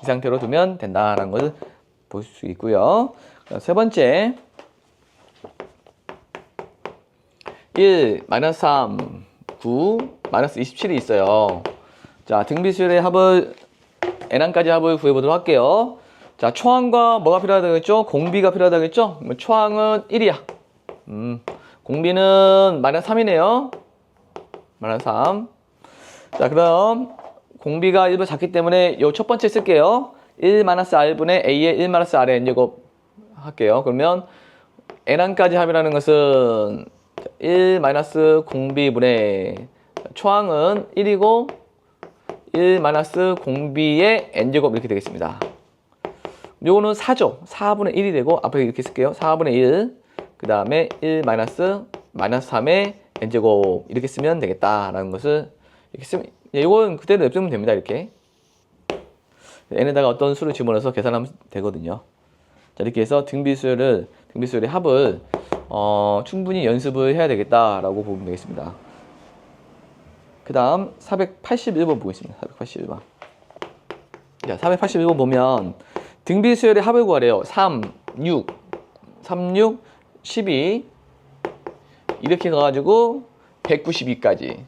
이 상태로 두면 된다라는 것을 볼 수 있고요. 세 번째 1 마이너스 3 9 마이너스 27이 있어요. 자, 등비수열의 합을 n항까지 합을 구해보도록 할게요. 자, 초항과 뭐가 필요하다겠죠? 공비가 필요하다겠죠? 초항은 1이야. 공비는 마이너스 3이네요. 마이너스 3. 자, 그럼 공비가 1보다 작기 때문에 요 첫 번째 쓸게요. 1 마이너스 r분의 a의 1 마이너스 r의 n제곱 할게요. 그러면 n항까지 합이라는 것은 1 마이너스 공비분의 초항은 1이고 1 마이너스 공비의 n제곱 이렇게 되겠습니다. 요거는 4죠. 4분의 1이 되고 앞에 이렇게 쓸게요. 4분의 1. 그 다음에 1 마이너스 3의 n제곱 이렇게 쓰면 되겠다라는 것을 이렇게 쓰면 이건 그대로 냅두면 됩니다. 이렇게 n에다가 어떤 수를 집어넣어서 계산하면 되거든요. 자, 이렇게 해서 등비수열의 합을 충분히 연습을 해야 되겠다라고 보면 되겠습니다. 그 다음 481번 보겠습니다. 481번. 자, 481번 보면 등비수열의 합을 구하래요. 3, 6, 12 이렇게 가가지고 192까지.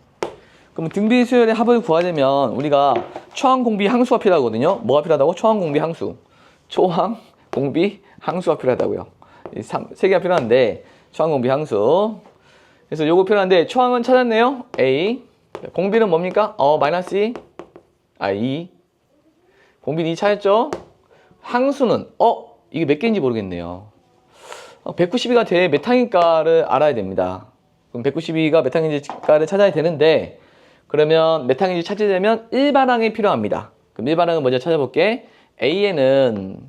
그럼 등비수열의 합을 구하려면 우리가 초항 공비 항수가 필요하거든요. 뭐가 필요하다고? 초항 공비 항수. 초항 공비 항수가 필요하다고요. 세 개가 필요한데 초항 공비 항수. 그래서 요거 필요한데 초항은 찾았네요. A. 공비는 뭡니까? 마이너스 2. 공비는 2 찾았죠? 항수는 이게 몇 개인지 모르겠네요. 192가 몇 항일까를 알아야 됩니다. 그럼 192가 몇 항인지를 찾아야 되는데 그러면 몇 항인지 찾으려면 일반항이 필요합니다. 그럼 일반항은 먼저 찾아볼게. A에는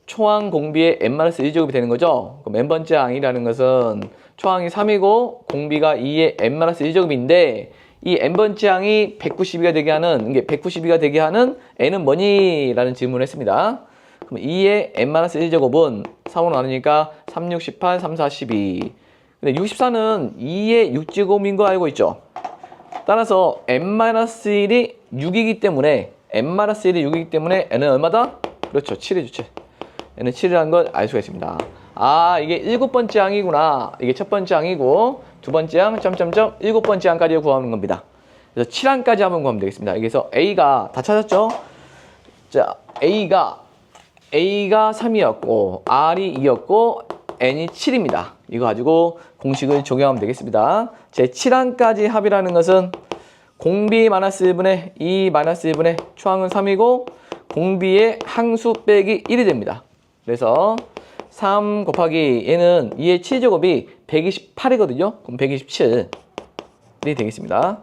초항 공비의 n-1제곱이 되는 거죠. 그럼 n번째 항이라는 것은 초항이 3이고 공비가 2의 n-1제곱인데 이 n번째 항이 192가 되게 하는 이게 192가 되게 하는 n은 뭐니? 라는 질문을 했습니다. 그럼 2의 n-1제곱은 3으로 나누니까 3, 6, 18, 3, 4, 12. 근데 64는 2의 6제곱인 거 알고 있죠? 따라서 n-1이 6이기 때문에 n-1이 6이기 때문에 n은 얼마다? 그렇죠. 7이죠. 7. n은 7이라는 걸 알 수가 있습니다. 이게 7번째 항이구나. 이게 첫 번째 항이고 두 번째 항, 점점점, 7번째 항까지 구하는 겁니다. 그래서 7항까지 한번 구하면 되겠습니다. 그래서 A가 다 찾았죠? 자, A가 3이었고, R이 2였고, N이 7입니다. 이거 가지고 공식을 적용하면 되겠습니다. 제 7항까지 합이라는 것은 공비 마이너스 1분의 2 마이너스 1분의 초항은 3이고, 공비의 항수 빼기 1이 됩니다. 그래서 3 곱하기 얘는 2의 7제곱이 128이거든요. 그럼 127이 되겠습니다.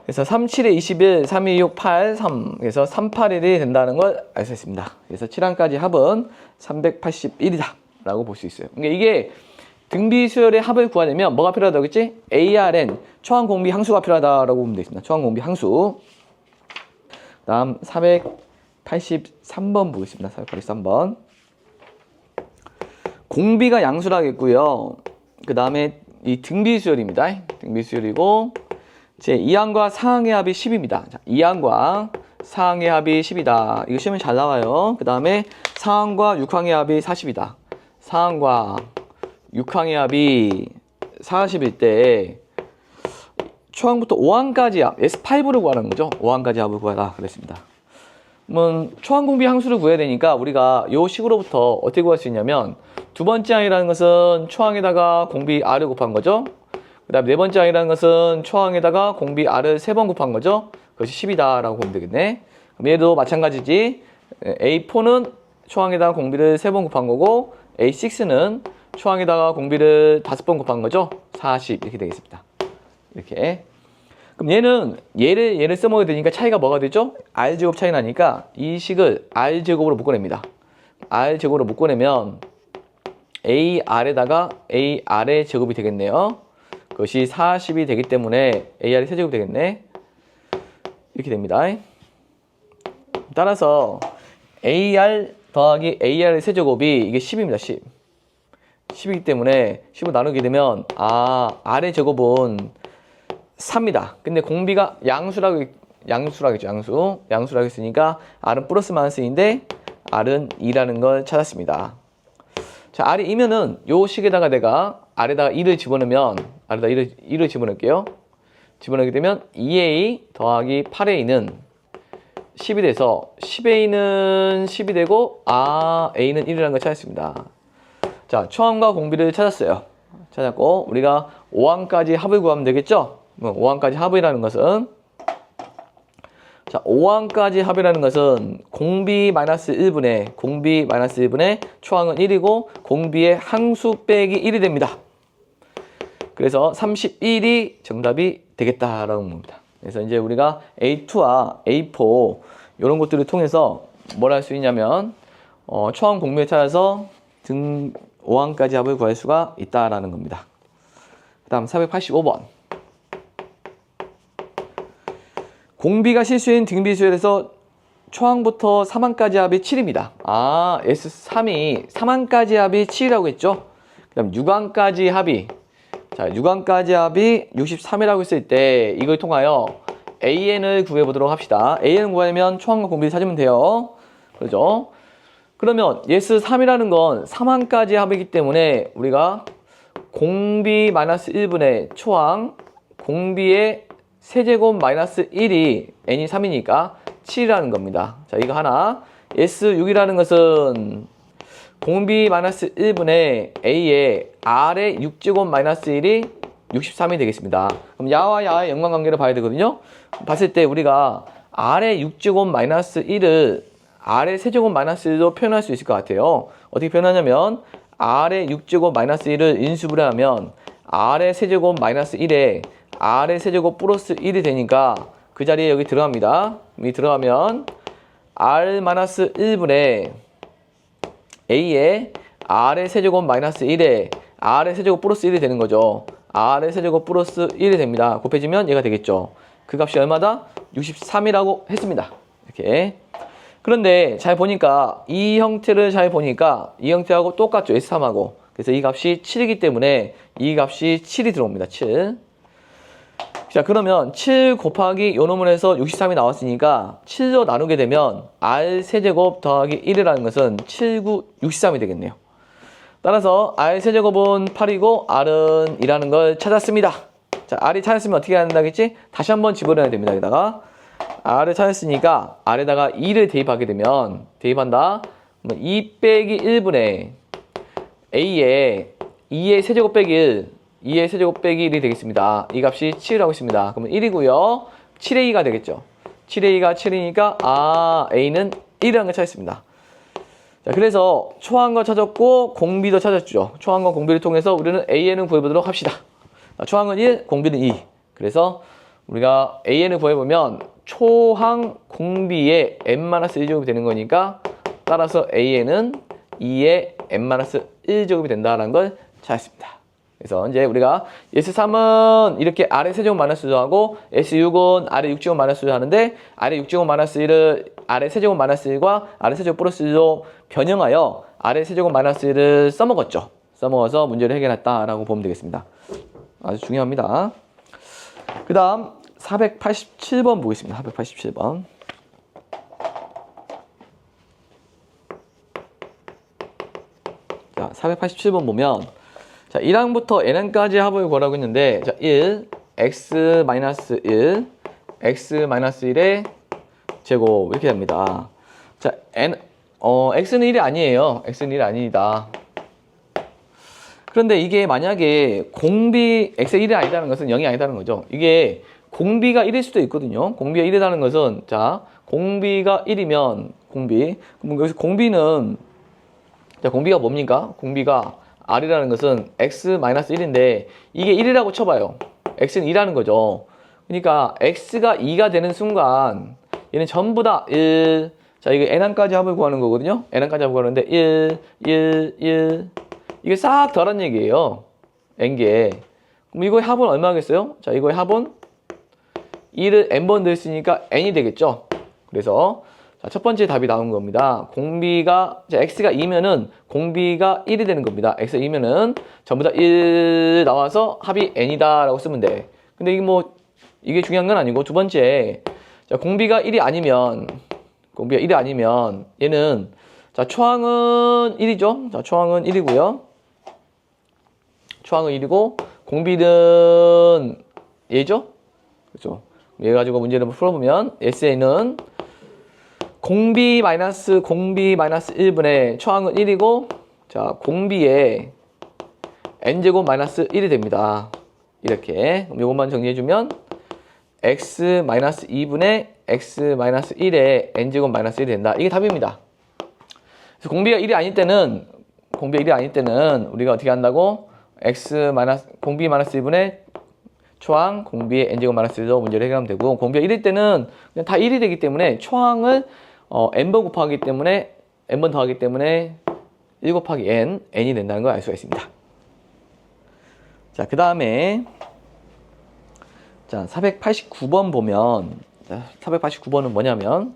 그래서 3, 7에 21, 3, 2, 6, 8, 3. 그래서 381이 된다는 걸 알 수 있습니다. 그래서 7항까지 합은 381이다. 라고 볼 수 있어요. 그러니까 이게 등비수열의 합을 구하려면 뭐가 필요하다고 했지? ARN, 초항 공비 항수가 필요하다라고 보면 되겠습니다. 초항 공비 항수. 다음 483번 보겠습니다. 483번. 공비가 양수라겠고요. 그 다음에 이 등비수열입니다. 등비수열이고 제 2항과 4항의 합이 10입니다. 자, 2항과 4항의 합이 10이다. 이거 시험에 잘 나와요. 그 다음에 4항과 6항의 합이 40이다. 4항과 6항의 합이 40일 때 초항부터 5항까지 합, S5를 구하는 거죠. 5항까지 합을 구하라 그랬습니다. 초항 공비 항수를 구해야 되니까 우리가 요 식으로부터 어떻게 구할 수 있냐면 두 번째 항이라는 것은 초항에다가 공비 r을 곱한 거죠. 그 다음에 네 번째 항이라는 것은 초항에다가 공비 r을 3번 곱한 거죠. 그것이 10이다 라고 보면 되겠네. 그럼 얘도 마찬가지지. A4는 초항에다가 공비를 3번 곱한 거고 A6는 초항에다가 공비를 5번 곱한 거죠. 40 이렇게 되겠습니다. 이렇게. 그럼 얘를 써먹어야 되니까 차이가 뭐가 되죠? R제곱 차이 나니까 이 식을 R제곱으로 묶어냅니다. R제곱으로 묶어내면 AR에다가 AR의 제곱이 되겠네요. 그것이 40이 되기 때문에 AR의 세제곱이 되겠네. 이렇게 됩니다. 따라서 AR 더하기 AR의 세제곱이 이게 10입니다. 10. 10이기 때문에 10으로 나누게 되면 R의 제곱은 3입니다. 근데 공비가 양수라겠죠. 양수라고 했으니까 R은 플러스 마이너스인데 R은 2라는 걸 찾았습니다. 자, R이 2면은 요 식에다가 내가 R에다가 2를 집어넣으면 R에다가 2를 집어넣을게요. 집어넣게 되면 2A 더하기 8A는 10이 돼서 10A는 10이 되고 A는 1이라는 걸 찾았습니다. 자, 초항과 공비를 찾았어요. 찾았고 우리가 5항까지 합을 구하면 되겠죠? 5항까지 합이라는 것은 자, 5항까지 합이라는 것은 공비 마이너스 1분의 초항은 1이고 공비의 항수 빼기 1이 됩니다. 그래서 31이 정답이 되겠다라고 봅니다. 그래서 이제 우리가 A2와 A4 이런 것들을 통해서 뭘 할 수 있냐면 초항 공비를 찾아서 등 5항까지 합을 구할 수가 있다라는 겁니다. 그 다음 485번. 공비가 실수인 등비수열에서 초항부터 3항까지 합이 7입니다. S3이 3항까지 합이 7이라고 했죠. 그 다음 6항까지 합이 자, 6항까지 합이 63이라고 했을 때 이걸 통하여 AN을 구해보도록 합시다. AN을 구하려면 초항과 공비를 찾으면 돼요. 그렇죠? 그러면 S3이라는 건 3항까지 합이기 때문에 우리가 공비 마이너스 1분의 초항 공비의 세제곱 마이너스 1이 n이 3이니까 7이라는 겁니다. 자, 이거 하나. S6이라는 것은 공비 마이너스 1분의 a의 r의 6제곱 마이너스 1이 63이 되겠습니다. 그럼 야와 야의 연관관계를 봐야 되거든요. 봤을 때 우리가 r의 6제곱 마이너스 1을 r의 세제곱 마이너스 1로 표현할 수 있을 것 같아요. 어떻게 표현하냐면 r의 6제곱 마이너스 1을 인수분해하면 r의 세제곱 마이너스 1에 r의 세제곱 플러스 1이 되니까 그 자리에 여기 들어갑니다. 여기 들어가면 r 마이너스 1분의 a의 r의 세제곱 마이너스 1에 r의 세제곱 플러스 1이 되는 거죠. r의 세제곱 플러스 1이 됩니다. 곱해지면 얘가 되겠죠. 그 값이 얼마다? 63이라고 했습니다. 이렇게. 그런데 잘 보니까 이 형태를 잘 보니까 이 형태하고 똑같죠. S3하고. 그래서 이 값이 7이기 때문에 이 값이 7이 들어옵니다. 7. 자, 그러면 7 곱하기 요 놈을해서 63이 나왔으니까 7로 나누게 되면 r 세제곱 더하기 1이라는 것은 7, 9, 63이 되겠네요. 따라서 r 세제곱은 8이고 r은 2라는 걸 찾았습니다. 자, r이 찾았으면 어떻게 한다겠지? 다시 한번 집어넣어야 됩니다. 여기다가 r을 찾았으니까 r에다가 2를 대입한다. 그러면 2 빼기 1분의 a의 2의 세제곱 빼기 1 2의 세제곱 빼기 1이 되겠습니다. 이 값이 7이라고 있습니다. 그러면 1이고요. 7의 2가 되겠죠. 7의 2가 7이니까 A는 1이라는 걸 찾았습니다. 자, 그래서 초항과 찾았고 공비도 찾았죠. 초항과 공비를 통해서 우리는 AN을 구해보도록 합시다. 초항은 1, 공비는 2. 그래서 우리가 AN을 구해보면 초항 공비의 n-1제곱이 되는 거니까 따라서 AN은 2의 n-1제곱이 된다는 걸 찾았습니다. 그래서 이제 우리가 S3은 이렇게 아래 세제곱 마이너스 2도 하고 S6은 아래 6제곱 마이너스 2도 하는데 아래 6제곱 마이너스 1을 아래 세제곱 마이너스 1과 아래 세제곱 플러스 1로 변형하여 아래 세제곱 마이너스 1을 써먹었죠. 써먹어서 문제를 해결했다라고 보면 되겠습니다. 아주 중요합니다. 그 다음 487번 보겠습니다. 487번. 자, 487번 보면 자, 1항부터 n까지 합을 구하라고 했는데 자, 1, x-1, x-1의 제곱 이렇게 됩니다. 자, x는 1이 아니에요. x는 1이 아니다. 그런데 이게 만약에 공비 x의 1이 아니다는 것은 0이 아니다는 거죠. 이게 공비가 1일 수도 있거든요. 공비가 1이라는 것은 자 공비가 1이면 공비 그럼 여기서 공비는 자 공비가 뭡니까? 공비가 r이라는 것은 x-1인데 이게 1이라고 쳐봐요. x는 2라는 거죠. 그러니까 x가 2가 되는 순간 얘는 전부 다 1. 자 이게 n항까지 합을 구하는 거거든요. n항까지 합을 구하는데 1, 1, 1 이게 싹 더란 얘기예요. n개. 그럼 이거의 합은 얼마겠어요? 자 이거의 합은 2를 n번 넣었으니까 n이 되겠죠. 그래서 자, 첫 번째 답이 나온 겁니다. 공비가 자, x가 2면은 공비가 1이 되는 겁니다. x가 2면은 전부 다 1 나와서 합이 n이다 라고 쓰면 돼. 근데 이게 뭐 이게 중요한 건 아니고 두 번째 자, 공비가 1이 아니면 얘는 자 초항은 1이죠. 자 초항은 1이고요. 초항은 1이고 공비는 얘죠. 그렇죠. 얘 가지고 문제를 풀어보면 SA는 공비 마이너스 1분의 초항은 1이고 자 공비에 n제곱 마이너스 1이 됩니다. 이렇게 그럼 이것만 정리해주면 x 마이너스 2분의 x 마이너스 1에 n제곱 마이너스 1이 된다. 이게 답입니다. 그래서 공비가 1이 아닐 때는 우리가 어떻게 한다고? 공비 마이너스 2분의 초항 공비의 n제곱 마이너스 1로 문제를 해결하면 되고 공비가 1일 때는 그냥 다 1이 되기 때문에 초항을 n번 곱하기 때문에 n번 더하기 때문에 1 곱하기 n이 된다는 걸 알 수가 있습니다. 자, 그 다음에 자 489번 보면 489번은 뭐냐면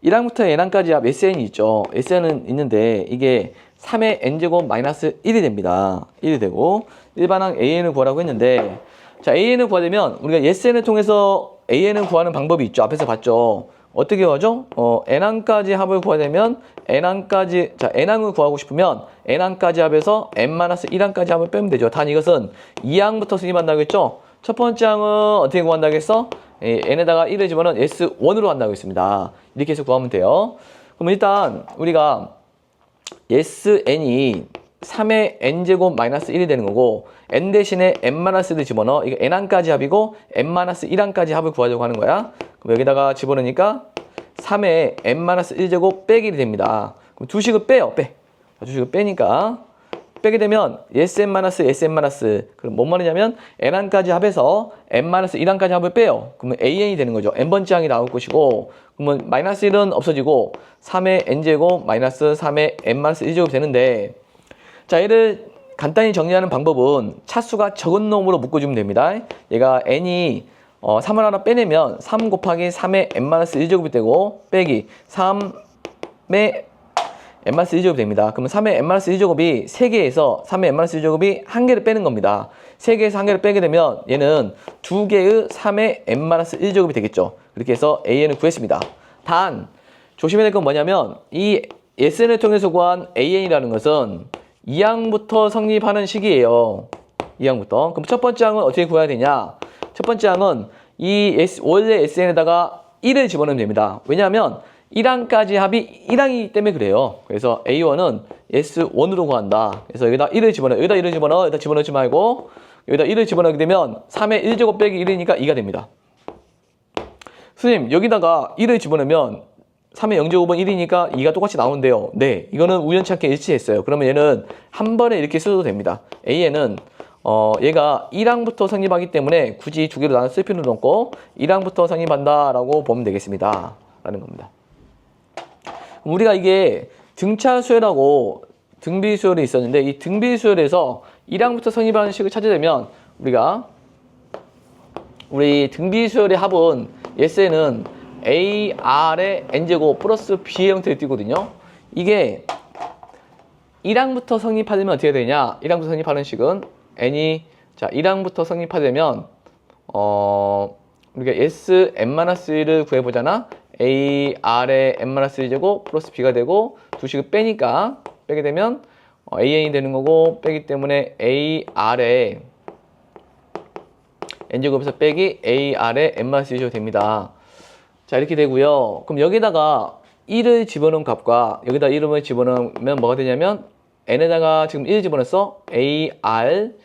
1항부터 n항까지 합 SN이 있죠. SN은 있는데 이게 3의 n제곱 마이너스 1이 됩니다. 1이 되고 일반항 AN을 구하라고 했는데 자 AN을 구하려면 우리가 SN을 통해서 AN을 구하는 방법이 있죠. 앞에서 봤죠. 어떻게 구하죠? n항까지 합을 구하려면 n항을 구하고 싶으면 n항까지 합에서 n-1항까지 합을 빼면 되죠. 단 이것은 2항부터 수립한다고 했죠. 첫 번째 항은 어떻게 구한다고 했어? n에다가 1을 집어넣은 S1으로 한다고 했습니다. 이렇게 해서 구하면 돼요. 그럼 일단 우리가 SN이 3의 n제곱 마이너스 1이 되는 거고 n 대신에 n-1을 집어넣어. 이거 n항까지 합이고 n-1항까지 합을 구하려고 하는 거야. 그럼 여기다가 집어넣으니까 3의 n-1제곱 빼기 1이 됩니다. 그럼 두식을 빼요. 두식을 빼니까 빼게 되면 sn-sn- 그럼 뭔 말이냐면 n항까지 합해서 n-1항까지 합을 빼요. 그러면 an이 되는 거죠. n번째 항이 나올 것이고 그러면 마이너스 1은 없어지고 3의 n제곱 마이너스 3의 n-1제곱이 되는데 자 얘를 간단히 정리하는 방법은 차수가 적은 놈으로 묶어주면 됩니다. 얘가 n이 3을 하나 빼내면 3 곱하기 3의 n-1제곱이 되고 빼기 3의 n-1제곱이 됩니다. 그러면 3의 n-1제곱이 3개에서 3의 n-1제곱이 1개를 빼는 겁니다. 3개에서 1개를 빼게 되면 얘는 2개의 3의 n-1제곱이 되겠죠. 그렇게 해서 an을 구했습니다. 단 조심해야 될 건 뭐냐면 이 SN을 통해서 구한 an이라는 것은 2항부터 성립하는 식이에요. 2항부터. 그럼 첫 번째 항은 어떻게 구해야 되냐? 첫 번째 항은 원래 SN에다가 1을 집어넣으면 됩니다. 왜냐하면 1항까지 합이 1항이기 때문에 그래요. 그래서 A1은 S1으로 구한다. 그래서 여기다 1을 집어넣어. 여기다 집어넣지 말고 여기다 1을 집어넣게 되면 3의 1제곱 빼기 1이니까 2가 됩니다. 선생님 여기다가 1을 집어넣으면 3의 0제곱은 1이니까 2가 똑같이 나오는데요. 네, 이거는 우연찮게 일치했어요. 그러면 얘는 한 번에 이렇게 써도 됩니다. AN은 얘가 1항부터 성립하기 때문에 굳이 두 개로 나눠 쓸 필요는 없고 1항부터 성립한다라고 보면 되겠습니다. 라는 겁니다. 그럼 우리가 이게 등차수열하고 등비수열이 있었는데 이 등비수열에서 1항부터 성립하는 식을 찾으려면 우리 등비수열의 합은 SN은 AR의 n제곱 플러스 B의 형태를 띄거든요. 이게 1항부터 성립하려면 어떻게 되냐? 1항부터 성립하는 식은 n이 자 1항부터 성립하려면 우리가 Sn-1을 구해보잖아. AR의 n-1제곱 플러스 B가 되고 두 식을 빼니까 빼게 되면 AN이 되는 거고 빼기 때문에 AR의 n제곱에서 빼기 AR의 n-1제곱이 됩니다. 자 이렇게 되고요. 그럼 여기다가 1을 집어넣은 값과 여기다 이름을 집어넣으면 뭐가 되냐면 n에다가 지금 1 집어넣었어. AR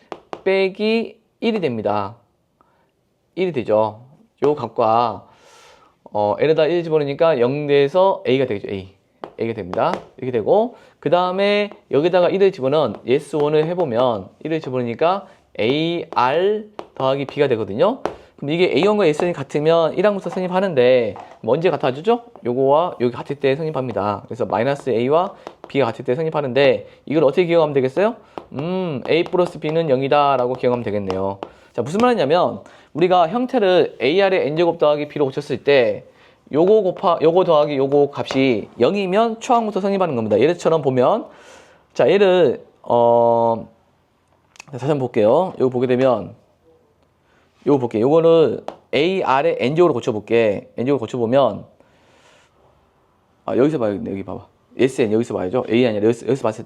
빼기 1이 됩니다. 1이 되죠. 요 값과 n에다 1 집어넣으니까 0 돼서 a가 되겠죠. a가 됩니다. 이렇게 되고 그 다음에 여기다가 1을 집어넣은 yes1을 해보면 1을 집어넣으니까 AR 더하기 B가 되거든요. 그럼 이게 A1과 S1이 같으면 1항부터 성립하는데 언제 같아지죠? 요거와 여기 같을 때 성립합니다. 그래서 마이너스 A와 B가 같을 때 성립하는데 이걸 어떻게 기억하면 되겠어요? A 플러스 B는 0이다 라고 기억하면 되겠네요. 자, 무슨 말이냐면 우리가 형태를 AR의 N제곱 더하기 B로 고쳤을 때 요거 더하기 요거 값이 0이면 초항부터 성립하는 겁니다. 얘처럼 보면 자, 얘를 다시 한번 볼게요. 요거 보게 되면 요거 볼게요. 요거를 AR의 N제곱으로 고쳐볼게. N제곱으로 고쳐보면 여기서 봐요. 여기 봐봐. SN 여기서 봐야죠. A 아니라 여기서 봤을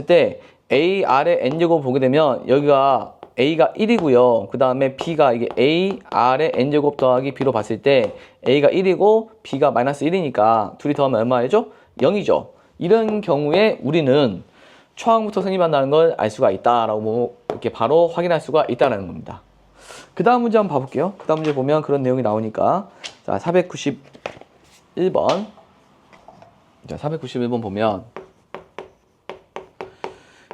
때 AR의 N제곱 보게 되면 여기가 A가 1이고요. 그 다음에 B가 이게 AR의 N제곱 더하기 B로 봤을 때 A가 1이고 B가 마이너스 1이니까 둘이 더하면 얼마죠? 0이죠. 이런 경우에 우리는 초항부터 성립한다는 걸 알 수가 있다라고 이렇게 바로 확인할 수가 있다는 겁니다. 그 다음 문제 한번 봐볼게요. 그 다음 문제 보면 그런 내용이 나오니까 자, 491번 자, 491번 보면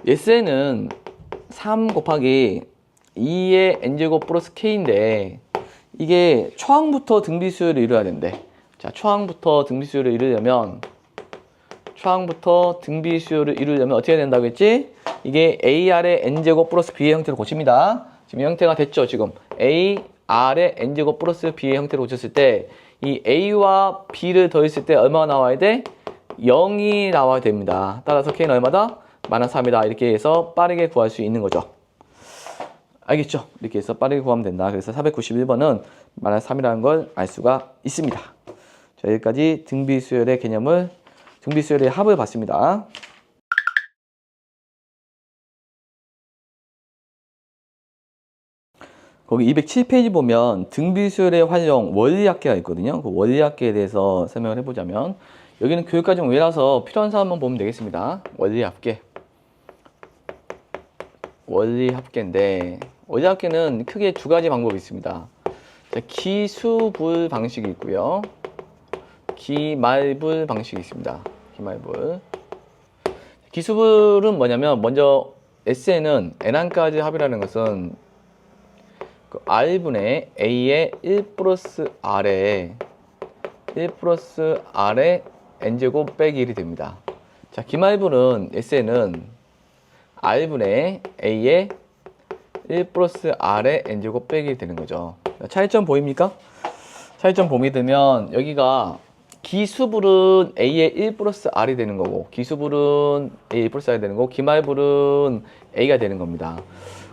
예스에는 3 곱하기 2의 n제곱 플러스 k인데 이게 초항부터 등비수열을 이루어야 된대. 자, 초항부터 등비수열을 이루려면 어떻게 해야 된다고 했지? 이게 AR의 n제곱 플러스 b의 형태로 고칩니다. 지금 형태가 됐죠. 지금 AR의 n제곱 플러스 b의 형태로 고쳤을 때 이 a와 b를 더했을 때 얼마가 나와야 돼? 0이 나와야 됩니다. 따라서 k는 얼마다? 마이너스 3이다. 이렇게 해서 빠르게 구할 수 있는 거죠. 알겠죠? 이렇게 해서 빠르게 구하면 된다. 그래서 491번은 마이너스 3이라는 걸 알 수가 있습니다. 자, 여기까지 등비수열의 등비수열의 합을 봤습니다. 거기 207페이지 보면 등비수열의 활용 원리학계가 있거든요. 그 원리학계에 대해서 설명을 해보자면 여기는 교육과정 외라서 필요한 사람만 보면 되겠습니다. 원리합계인데 원리합계는 크게 두 가지 방법이 있습니다. 자, 기수불 방식이 있고요. 기말불 방식이 있습니다. 기수불은 뭐냐면 먼저 S에는 N항까지 합이라는 것은 그 R분의 A의 1 플러스 R의 N제곱 빼기 1이 됩니다. 자, 기말분은 S에는 R분의 A의 1 플러스 R의 N제곱 빼기 1이 되는 거죠. 차이점 보입니까? 차이점 보게 되면 여기가 기수불은 A의 1 플러스 R이 되는 거고 기수불은 A의 1 플러스 R이 되는 거고 기말불은 A가 되는 겁니다.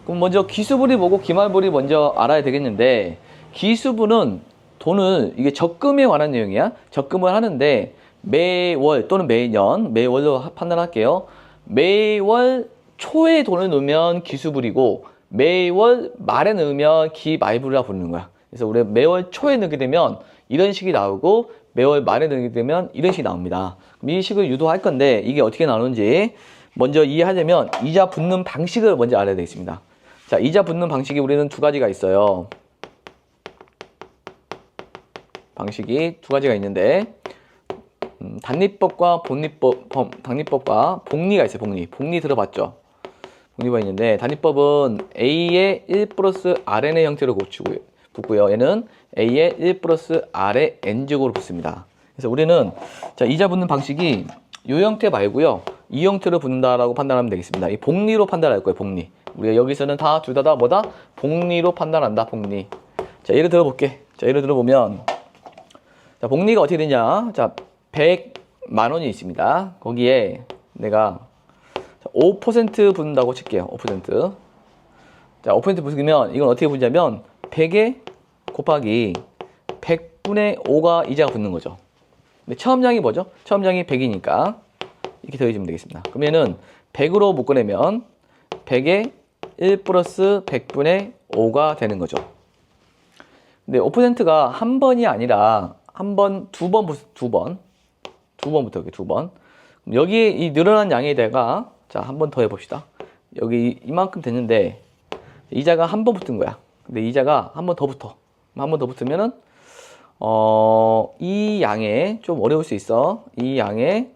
그럼 먼저 기수불이 뭐고 기말불이 먼저 알아야 되겠는데 기수불은 돈을 이게 적금에 관한 내용이야. 적금을 하는데 매월 또는 매월로 판단할게요. 매월 초에 돈을 넣으면 기수불이고 매월 말에 넣으면 기말불이라 부르는 거야. 그래서 우리 매월 초에 넣게 되면 이런 식이 나오고 매월 말에 넣게 되면 이런 식이 나옵니다. 그럼 이 식을 유도할 건데 이게 어떻게 나오는지 먼저 이해하려면 이자 붙는 방식을 먼저 알아야 되겠습니다. 자, 이자 붙는 방식이 우리는 두 가지가 있어요. 방식이 두 가지가 있는데 단리법과 단리법과 복리가 있어요. 복리 들어봤죠? 복리가 있는데 단리법은 A의 1 플러스 Rn의 형태로 붙고요. 얘는 A의 1 플러스 R의 N제곱으로 붙습니다. 그래서 우리는 자, 이자 붙는 방식이 이 형태 말고요. 이 형태로 붙는다라고 판단하면 되겠습니다. 이 복리로 판단할 거예요. 복리. 우리가 여기서는 둘 다 뭐다? 복리로 판단한다. 복리. 자, 예를 들어 볼게. 자, 예를 들어 보면 자, 복리가 어떻게 되냐? 자, 100만 원이 있습니다. 거기에 내가 5% 붙는다고 칠게요. 5%. 자, 5% 붙으면 이건 어떻게 붙냐면 100에 곱하기 100분의 5가 이자가 붙는 거죠. 근데 처음량이 뭐죠? 처음량이 100이니까 이렇게 더해주면 되겠습니다. 그러면은 100으로 묶어내면 100에 1 플러스 100분의 5가 되는 거죠. 근데 5%가 한 번이 아니라 두 번 붙어, 두 번. 여기에 이 늘어난 양에다가 자, 한 번 더 해봅시다. 여기 이만큼 됐는데 이자가 한 번 붙은 거야. 근데 이자가 한 번 더 붙어. 한 번 더 붙으면은 이 양에 좀 어려울 수 있어. 이 양에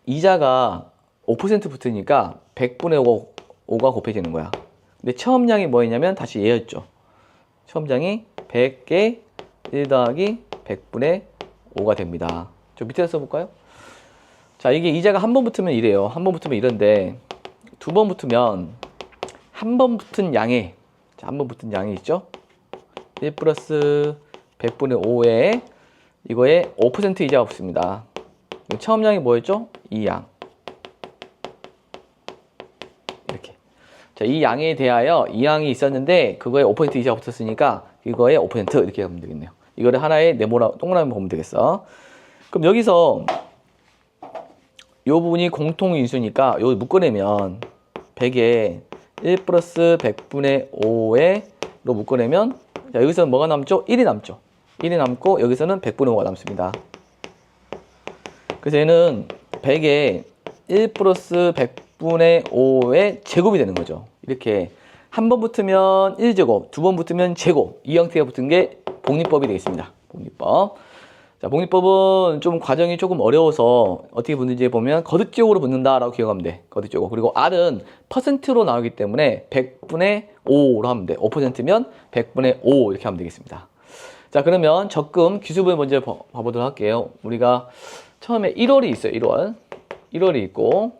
이자가 5% 붙으니까 100분의 5가 곱해지는 거야. 근데 처음 양이 뭐였냐면 다시 얘였죠. 처음 양이 100개 1 더하기 100분의 5가 됩니다. 좀 밑에서 써볼까요? 자, 이게 이자가 한 번 붙으면 이래요. 한 번 붙으면 이런데 두 번 붙으면 한 번 붙은 양에 자, 한 번 붙은 양이 있죠? 1 플러스 100분의 5에 이거에 5% 이자가 붙습니다. 처음 양이 뭐였죠? 이 양. 이렇게. 자, 이 양에 대하여 이 양이 있었는데 그거에 5% 이자가 붙었으니까 이거에 5% 이렇게 하면 되겠네요. 이거를 하나의 네모나 동그라미 보면 되겠어. 그럼 여기서 이 부분이 공통인수니까 이거 묶어내면 100에 1 플러스 100분의 5에 로 묶어내면 자, 여기서는 뭐가 남죠? 1이 남죠. 1이 남고 여기서는 100분의 5가 남습니다. 그래서 얘는 100에 1 플러스 100분의 5의 제곱이 되는 거죠. 이렇게 한 번 붙으면 1제곱, 두 번 붙으면 제곱. 이 형태가 붙은 게 복리법이 되겠습니다. 복리법. 자, 복리법은 좀 과정이 조금 어려워서 어떻게 붙는지 보면 거듭적으로 붙는다라고 기억하면 돼. 거듭적으로. 그리고 R은 퍼센트로 나오기 때문에 100분의 5로 하면 돼. 5%면 100분의 5 이렇게 하면 되겠습니다. 자, 그러면 적금 기수분 먼저 봐보도록 할게요. 우리가 처음에 1월이 있어요. 1월. 1월이 있고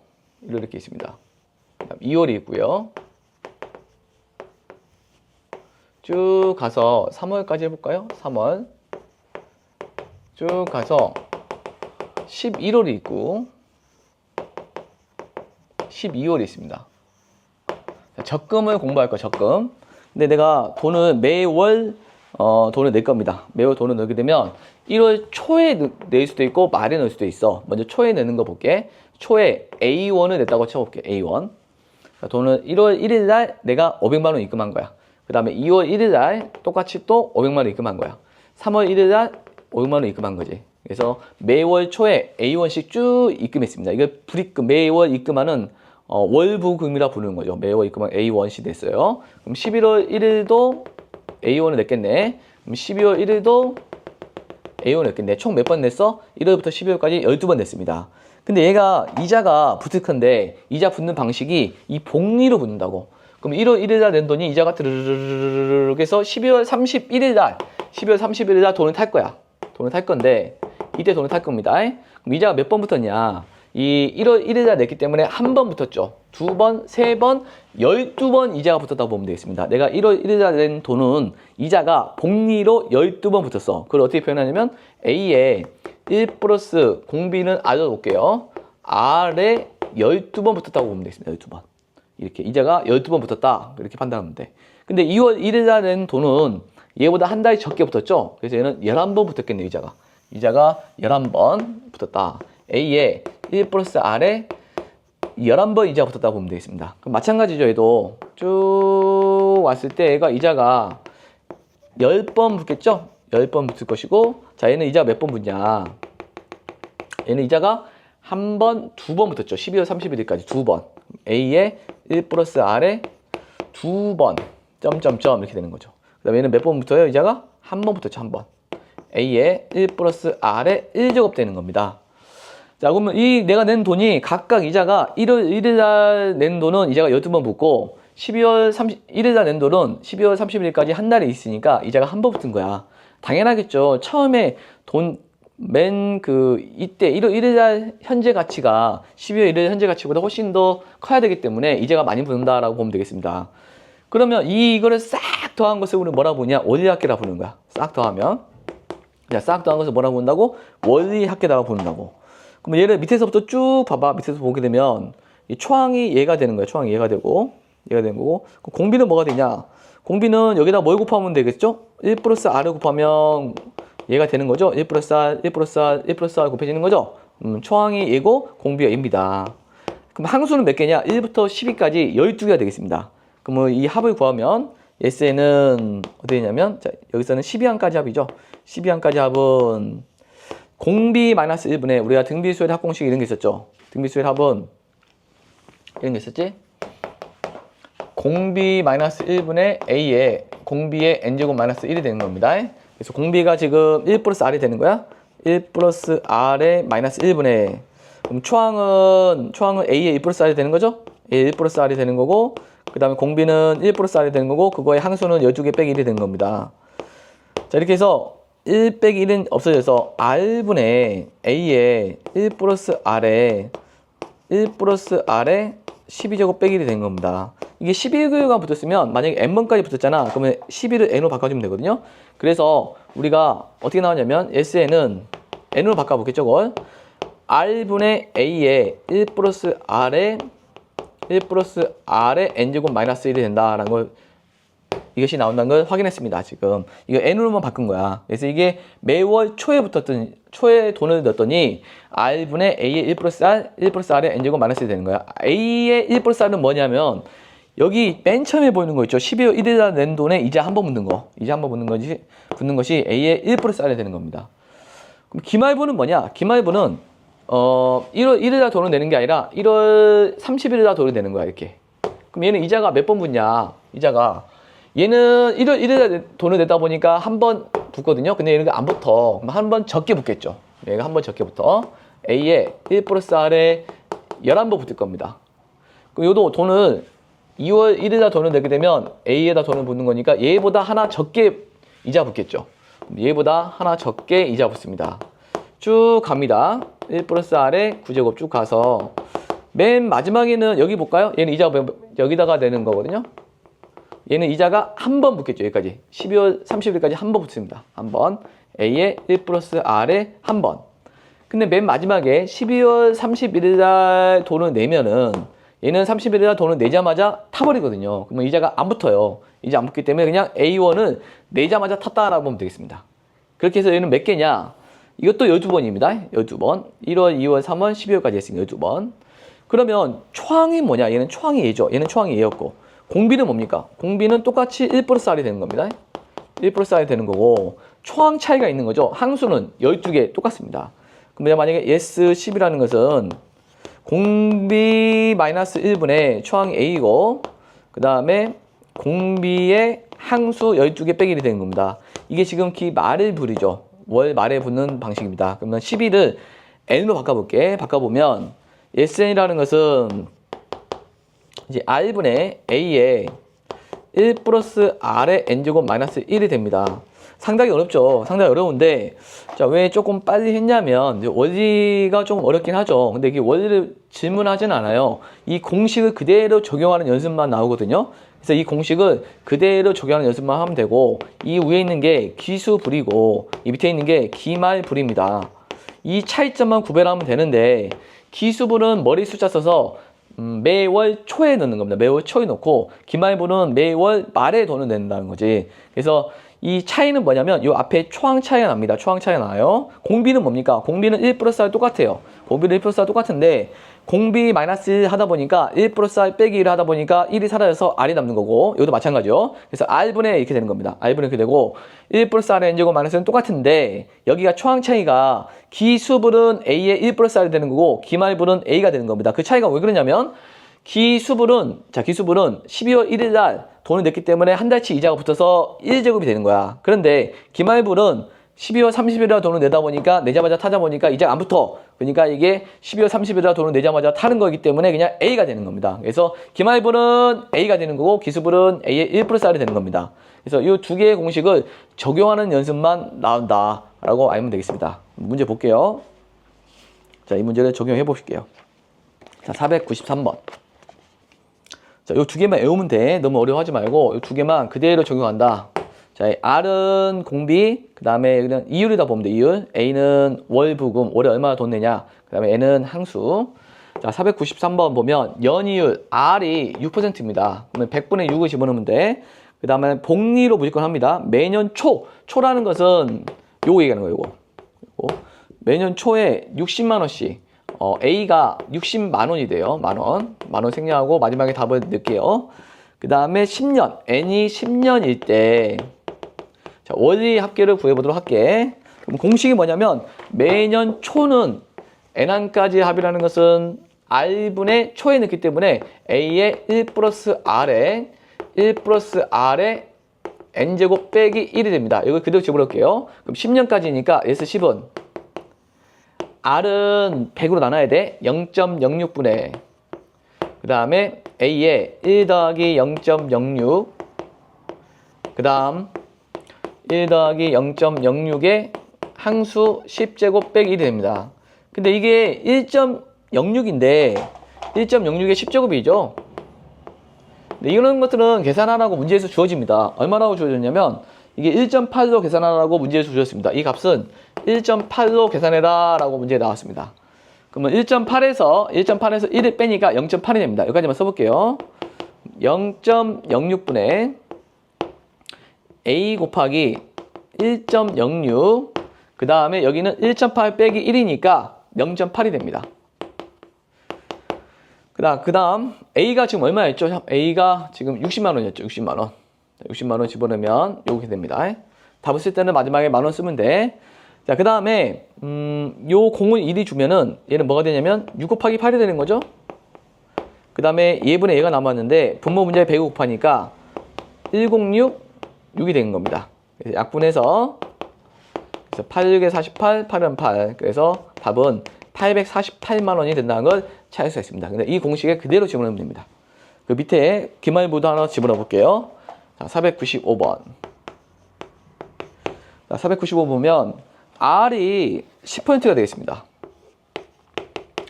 1월 이렇게 있습니다. 2월이 있고요. 쭉 가서 3월까지 해볼까요? 3월. 쭉 가서 11월이 있고 12월이 있습니다. 자, 적금을 공부할 거야, 적금. 근데 내가 돈을 매월 돈을 낼 겁니다. 매월 돈을 넣게 되면 1월 초에 낼 수도 있고 말에 넣을 수도 있어. 먼저 초에 내는 거 볼게. 초에 A1을 냈다고 쳐볼게. A1. 자, 돈을 1월 1일 날 내가 500만 원 입금한 거야. 그 다음에 2월 1일 날 똑같이 또 500만 원 입금한 거야. 3월 1일 날 500만 원 입금한 거지. 그래서 매월 초에 A1씩 쭉 입금했습니다. 이걸 불입금, 매월 입금하는 월부금이라 부르는 거죠. 매월 입금한 A1씩 냈어요. 그럼 11월 1일도 A1을 냈겠네. 그럼 12월 1일도 A1을 냈겠네. 총 몇 번 냈어? 1월부터 12월까지 12번 냈습니다. 근데 얘가 이자가 붙을 건데 이자 붙는 방식이 이 복리로 붙는다고. 그럼 1월 1일 날 낸 돈이 이자가 드르르르르 해서 12월 31일 날 돈을 탈 거야. 돈을 탈 건데 이때 돈을 탈 겁니다. 그럼 이자가 몇 번 붙었냐? 이 1월 1일 날 냈기 때문에 한 번 붙었죠. 두 번, 세 번, 12번 이자가 붙었다고 보면 되겠습니다. 내가 1월 1일 날 낸 돈은 이자가 복리로 12번 붙었어. 그걸 어떻게 표현하냐면 A에 1 플러스 공비는 R로 놓을게요. R에 12번 붙었다고 보면 되겠습니다. 12번. 이렇게 이자가 12번 붙었다. 이렇게 판단하면 돼. 근데 2월 1일 날 낸 돈은 얘보다 한 달이 적게 붙었죠. 그래서 얘는 11번 붙었겠네요. 이자가 11번 붙었다. A에 1 플러스 R에 11번 이자가 붙었다고 보면 되겠습니다. 그럼 마찬가지죠. 얘도 쭉 왔을 때 얘가 이자가 10번 붙겠죠. 10번 붙을 것이고 자 얘는 이자가 몇 번 붙냐. 얘는 이자가 한 번, 두 번 붙었죠. 12월 31일까지 두 번. A에 1 플러스 R에 두 번 점점점 이렇게 되는 거죠. 그 다음에 얘는 몇 번 붙어요? 이자가 한 번 붙었죠. 한 번. A에 1 플러스 R에 1제곱 되는 겁니다. 자, 그러면 이 내가 낸 돈이 각각 이자가 1월 1일 날 낸 돈은 이자가 12번 붙고 12월 31일 날 낸 돈은 12월 30일까지 한 달에 있으니까 이자가 한 번 붙은 거야. 당연하겠죠. 처음에 돈 이때 1월 1일 날 현재 가치가 12월 1일 현재 가치보다 훨씬 더 커야 되기 때문에 이자가 많이 붙는다라고 보면 되겠습니다. 그러면 이거를 싹 더한 것을 우리 뭐라고 부르냐? 원리합계라 부르는 거야. 싹 더하면. 자, 싹 더한 것을 뭐라고 부른다고? 원리합계라고 부른다고. 그럼 얘를 밑에서부터 쭉 봐봐. 밑에서 보게 되면 이 초항이 얘가 되는 거야. 초항이 얘가 되는 거고. 공비는 뭐가 되냐? 공비는 여기다 뭘 곱하면 되겠죠? 1 플러스 R을 곱하면 얘가 되는 거죠. 1 플러스 R, 1 플러스 R, 1 플러스 R 곱해지는 거죠. 초항이 얘고 공비가 얘입니다. 그럼 항수는 몇 개냐? 1부터 12까지 12개가 되겠습니다. 그럼 이 합을 구하면 SN은 어디 있냐면 자, 여기서는 12항까지 합이죠. 12항까지 합은 공비 마이너스 1분의 우리가 등비수열 합공식 이런 게 있었죠. 등비수열 합은 이런 게 있었지. 공비 마이너스 1분의 A에 공비의 N제곱 마이너스 1이 되는 겁니다. 그래서 공비가 지금 1 플러스 R이 되는 거야. 1 플러스 R의 마이너스 1분의 그럼 초항은 A에 1 플러스 R이 되는 거죠? A에 1 플러스 R이 되는 거고 그 다음에 공비는 1 플러스 R이 되는 거고 그거의 항수는 12개 빼기 1이 되는 겁니다. 자 이렇게 해서 1 빼기 1은 없어져서 R분의 A에 1 플러스 R에 1 플러스 R에 12제곱 빼기 1이 된 겁니다. 이게 12가 붙었으면 만약에 n번까지 붙었잖아. 그러면 12를 n으로 바꿔주면 되거든요. 그래서 우리가 어떻게 나왔냐면 SN은 n으로 바꿔볼게요. 저걸 R분의 A에 1 플러스 R에 1 플러스 R에 n제곱 마이너스 1이 된다라는 걸 이것이 나온다는 걸 확인했습니다. 지금 이거 n으로만 바꾼 거야. 그래서 이게 매월 초에 돈을 넣었더니 R분의 A의 1 플러스 R, 1 플러스 R의 n제곱 마이너스 1이 되는 거야. A의 1 플러스 R은 뭐냐면 여기 맨 처음에 보이는 거 있죠. 12월 1일날 낸 돈에 이자 한 번 붙는 거. 이자 한 번 붙는 것이 A의 1 플러스 R이 되는 겁니다. 그럼 기말부는 뭐냐? 기말부는 1월 1일날 돈을 내는 게 아니라 1월 30일날 돈을 내는 거야. 이렇게. 그럼 얘는 이자가 몇 번 붙냐? 이자가 얘는 1월 1일날 돈을 내다 보니까 한 번 붙거든요. 근데 얘는 안 붙어. 그럼 한 번 적게 붙겠죠. 얘가 한 번 적게 붙어. A에 1 플러스 R에 11번 붙을 겁니다. 그럼 요도 돈을 2월 1일날 돈을 내게 되면 A에다 돈을 붙는 거니까 얘보다 하나 적게 이자 붙겠죠. 얘보다 하나 적게 이자 붙습니다. 쭉 갑니다. 1 플러스 R에 9제곱 쭉 가서 맨 마지막에는 여기 볼까요? 얘는 이자 여기다가 내는 거거든요. 얘는 이자가 한 번 붙겠죠. 여기까지 12월 30일까지 한 번 붙습니다. 한 번 A에 1 플러스 R에 한 번. 근데 맨 마지막에 12월 31일날 돈을 내면은 얘는 30일날 돈을 내자마자 타버리거든요. 그러면 이자가 안 붙어요. 이자 안 붙기 때문에 그냥 A1을 내자마자 탔다라고 보면 되겠습니다. 그렇게 해서 얘는 몇 개냐? 이것도 12번입니다. 12번. 1월, 2월, 3월, 12월까지 했으니까 12번. 그러면 초항이 뭐냐? 얘는 초항이 A죠. 얘는 초항이 A였고. 공비는 뭡니까? 공비는 똑같이 1 플러스 R이 되는 겁니다. 1 플러스 R이 되는 거고 초항 차이가 있는 거죠. 항수는 12개 똑같습니다. 그럼 만약에 S10이라는 것은 공비 마이너스 1분의 초항 A고 그 다음에 공비의 항수 12개 빼기 1이 되는 겁니다. 이게 지금 기 말을 부리죠. 월 말에 붙는 방식입니다. 그러면 12를 N으로 바꿔볼게. 바꿔보면 SN이라는 것은 이제 R분의 A에 1 플러스 R의 N제곱 마이너스 1이 됩니다. 상당히 어렵죠. 상당히 어려운데 자, 왜 조금 빨리 했냐면 원리가 좀 어렵긴 하죠. 근데 이게 원리를 질문하진 않아요. 이 공식을 그대로 적용하는 연습만 나오거든요. 그래서 이 공식을 그대로 적용하는 연습만 하면 되고 이 위에 있는 게 기수불이고 이 밑에 있는 게 기말불입니다. 이 차이점만 구별하면 되는데 기수불은 머리 숫자 써서 매월 초에 넣는 겁니다. 매월 초에 넣고 기말부는 매월 말에 돈을 낸다는 거지. 그래서 이 차이는 뭐냐면 이 앞에 초항 차이가 납니다. 초항 차이가 나요. 공비는 뭡니까? 공비는 1 플러스 R 똑같아요. 공비는 1 플러스 R 똑같은데 공비 마이너스 1 하다 보니까 1 플러스 R 빼기 1 하다 보니까 1이 사라져서 R이 남는 거고 이것도 마찬가지죠. 그래서 R분의 이렇게 되는 겁니다. R분의 이렇게 되고 1 플러스 R의 N제곱 마이너스는 똑같은데 여기가 초항 차이가 기수불은 A에 1 플러스 R이 되는 거고 기말불은 A가 되는 겁니다. 그 차이가 왜 그러냐면 기수불은 12월 1일 날 돈을 냈기 때문에 한 달치 이자가 붙어서 1제곱이 되는 거야. 그런데 기말불은 12월 30일 날 돈을 내자마자 타자 보니까 이자가 안 붙어. 그러니까 이게 12월 30일 날 돈을 내자마자 타는 거기 때문에 그냥 A가 되는 겁니다. 그래서 기말불은 A가 되는 거고 기수불은 A의 1 플러스 R이 되는 겁니다. 그래서 이 두 개의 공식을 적용하는 연습만 나온다라고 알면 되겠습니다. 문제 볼게요. 자, 이 문제를 적용해 보실게요. 자, 493번. 자, 요 두 개만 외우면 돼. 너무 어려워하지 말고 요 두 개만 그대로 적용한다. 자, R은 공비, 그 다음에 그냥 이율이다 보면 돼. 이율. A는 월부금, 월에 얼마나 돈 내냐. 그 다음에 N은 항수. 자, 493번 보면 연이율 R이 6%입니다. 그러면 100분의 6을 집어넣으면 돼. 그 다음에 복리로 무조건 합니다. 매년 초라는 것은 요거 얘기하는 거예요. 요거. 매년 초에 60만 원씩. A가 60만 원이 돼요. 만 원 생략하고 마지막에 답을 넣을게요. 그 다음에 10년, N이 10년일 때 자, 원리 합계를 구해보도록 할게. 그럼 공식이 뭐냐면 매년 초는 n항까지 합이라는 것은 r분의 초에 넣기 때문에 a의 1 플러스 r에 1 플러스 r에 n제곱 빼기 1이 됩니다. 이걸 그대로 집어넣을게요. 그럼 10년까지니까 S10은 r은 100으로 나눠야 돼. 0.06분의 그 다음에 a의 1 더하기 0.06 그 다음 1 더하기 0.06의 항수 10제곱 빼기 1이 됩니다. 근데 이게 1.06인데 1.06의 10제곱이죠. 이런 것들은 계산하라고 문제에서 주어집니다. 얼마라고 주어졌냐면 이게 1.8로 계산하라고 문제에서 주어졌습니다. 이 값은 1.8로 계산해라 라고 문제에 나왔습니다. 그러면 1.8에서 1을 빼니까 0.8이 됩니다. 여기까지만 써볼게요. 0.06분의 a 곱하기 1.06 그 다음에 여기는 1.8 빼기 1이니까 0.8이 됩니다. 그 다음 A가 지금 얼마였죠? A가 지금 60만 원이었죠. 60만 원. 60만 원 집어넣으면 이렇게 됩니다. 답을 쓸 때는 마지막에 만 원 쓰면 돼. 자, 그 다음에 요 공을 1이 주면은 얘는 뭐가 되냐면 6 곱하기 8이 되는 거죠. 그 다음에 얘분의 얘가 남았는데 분모 문제에 100 곱하니까 106, 6이 되는 겁니다. 그래서 약분해서 8, 6에 48, 8은 8. 그래서 답은 848만 원이 된다는 걸 찾을 수 있습니다. 근데 이 공식에 그대로 집어넣으면 됩니다. 그 밑에 기말부도 하나 집어넣어 볼게요. 자, 495번. 자, 495 보면 R이 10%가 되겠습니다.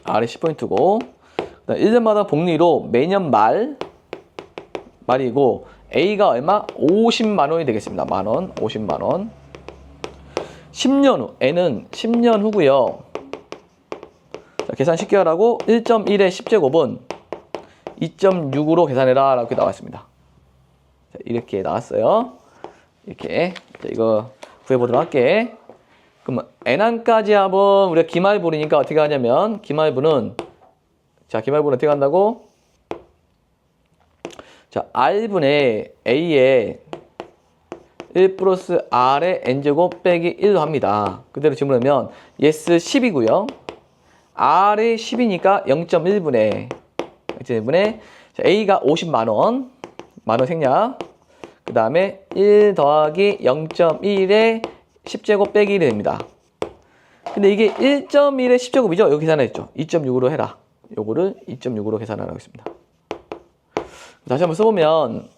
R이 10%고 1년마다 복리로 매년 말이고 A가 얼마? 50만 원이 되겠습니다. 만 원, 50만 원. 10년 후, N은 10년 후고요. 자, 계산 쉽게 하라고 1.1의 10제곱은 2.6으로 계산해라 라고 나왔습니다. 자, 이렇게 나왔어요. 이렇게 자, 이거 구해보도록 할게. 그럼 n항까지 합은 우리가 기말분이니까 어떻게 하냐면 기말분은 어떻게 한다고? 자, r분의 a의 1 플러스 r의 n제곱 빼기 1로 합니다. 그대로 집어넣으면 yes 10이고요. r이 10이니까 0.1분의 a가 50만원 만원 생략 그 다음에 1 더하기 0.1의 10제곱 빼기 1이 됩니다. 근데 이게 1.1의 10제곱이죠? 여기 계산했죠? 2.6으로 해라. 요거를 2.6으로 계산하라고 했습니다. 다시 한번 써보면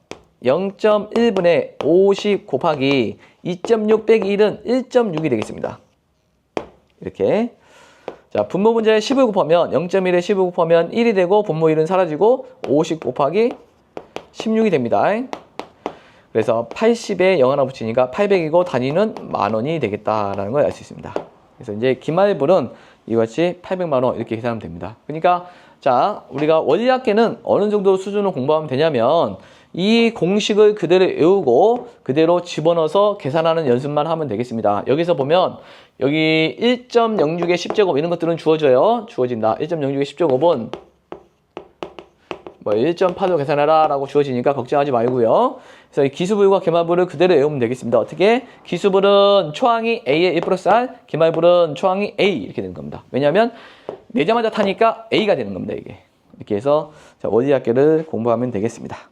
0.1분의 50 곱하기 2.6 빼기 1은 1.6이 되겠습니다. 이렇게. 자, 분모 문제에 10을 곱하면 0.1에 10을 곱하면 1이 되고 분모 1은 사라지고 50 곱하기 16이 됩니다. 그래서 80에 0 하나 붙이니까 800이고 단위는 만원이 되겠다라는 걸 알 수 있습니다. 그래서 이제 기말분은 이와 같이 800만 원 이렇게 계산하면 됩니다. 그러니까 자, 우리가 원리학계는 어느 정도 수준을 공부하면 되냐면 이 공식을 그대로 외우고 그대로 집어넣어서 계산하는 연습만 하면 되겠습니다. 여기서 보면 여기 1.06의 10제곱 이런 것들은 주어진다. 1.06의 10제곱은 뭐 1.8로 계산해라 라고 주어지니까 걱정하지 말고요. 그래서 이 기수불과 계말불을 그대로 외우면 되겠습니다. 어떻게? 기수불은 초항이 A의 1 플러스 R, 계말불은 초항이 A 이렇게 되는 겁니다. 왜냐하면 내자마자 타니까 A가 되는 겁니다. 이게. 이렇게 해서 원리학계를 공부하면 되겠습니다.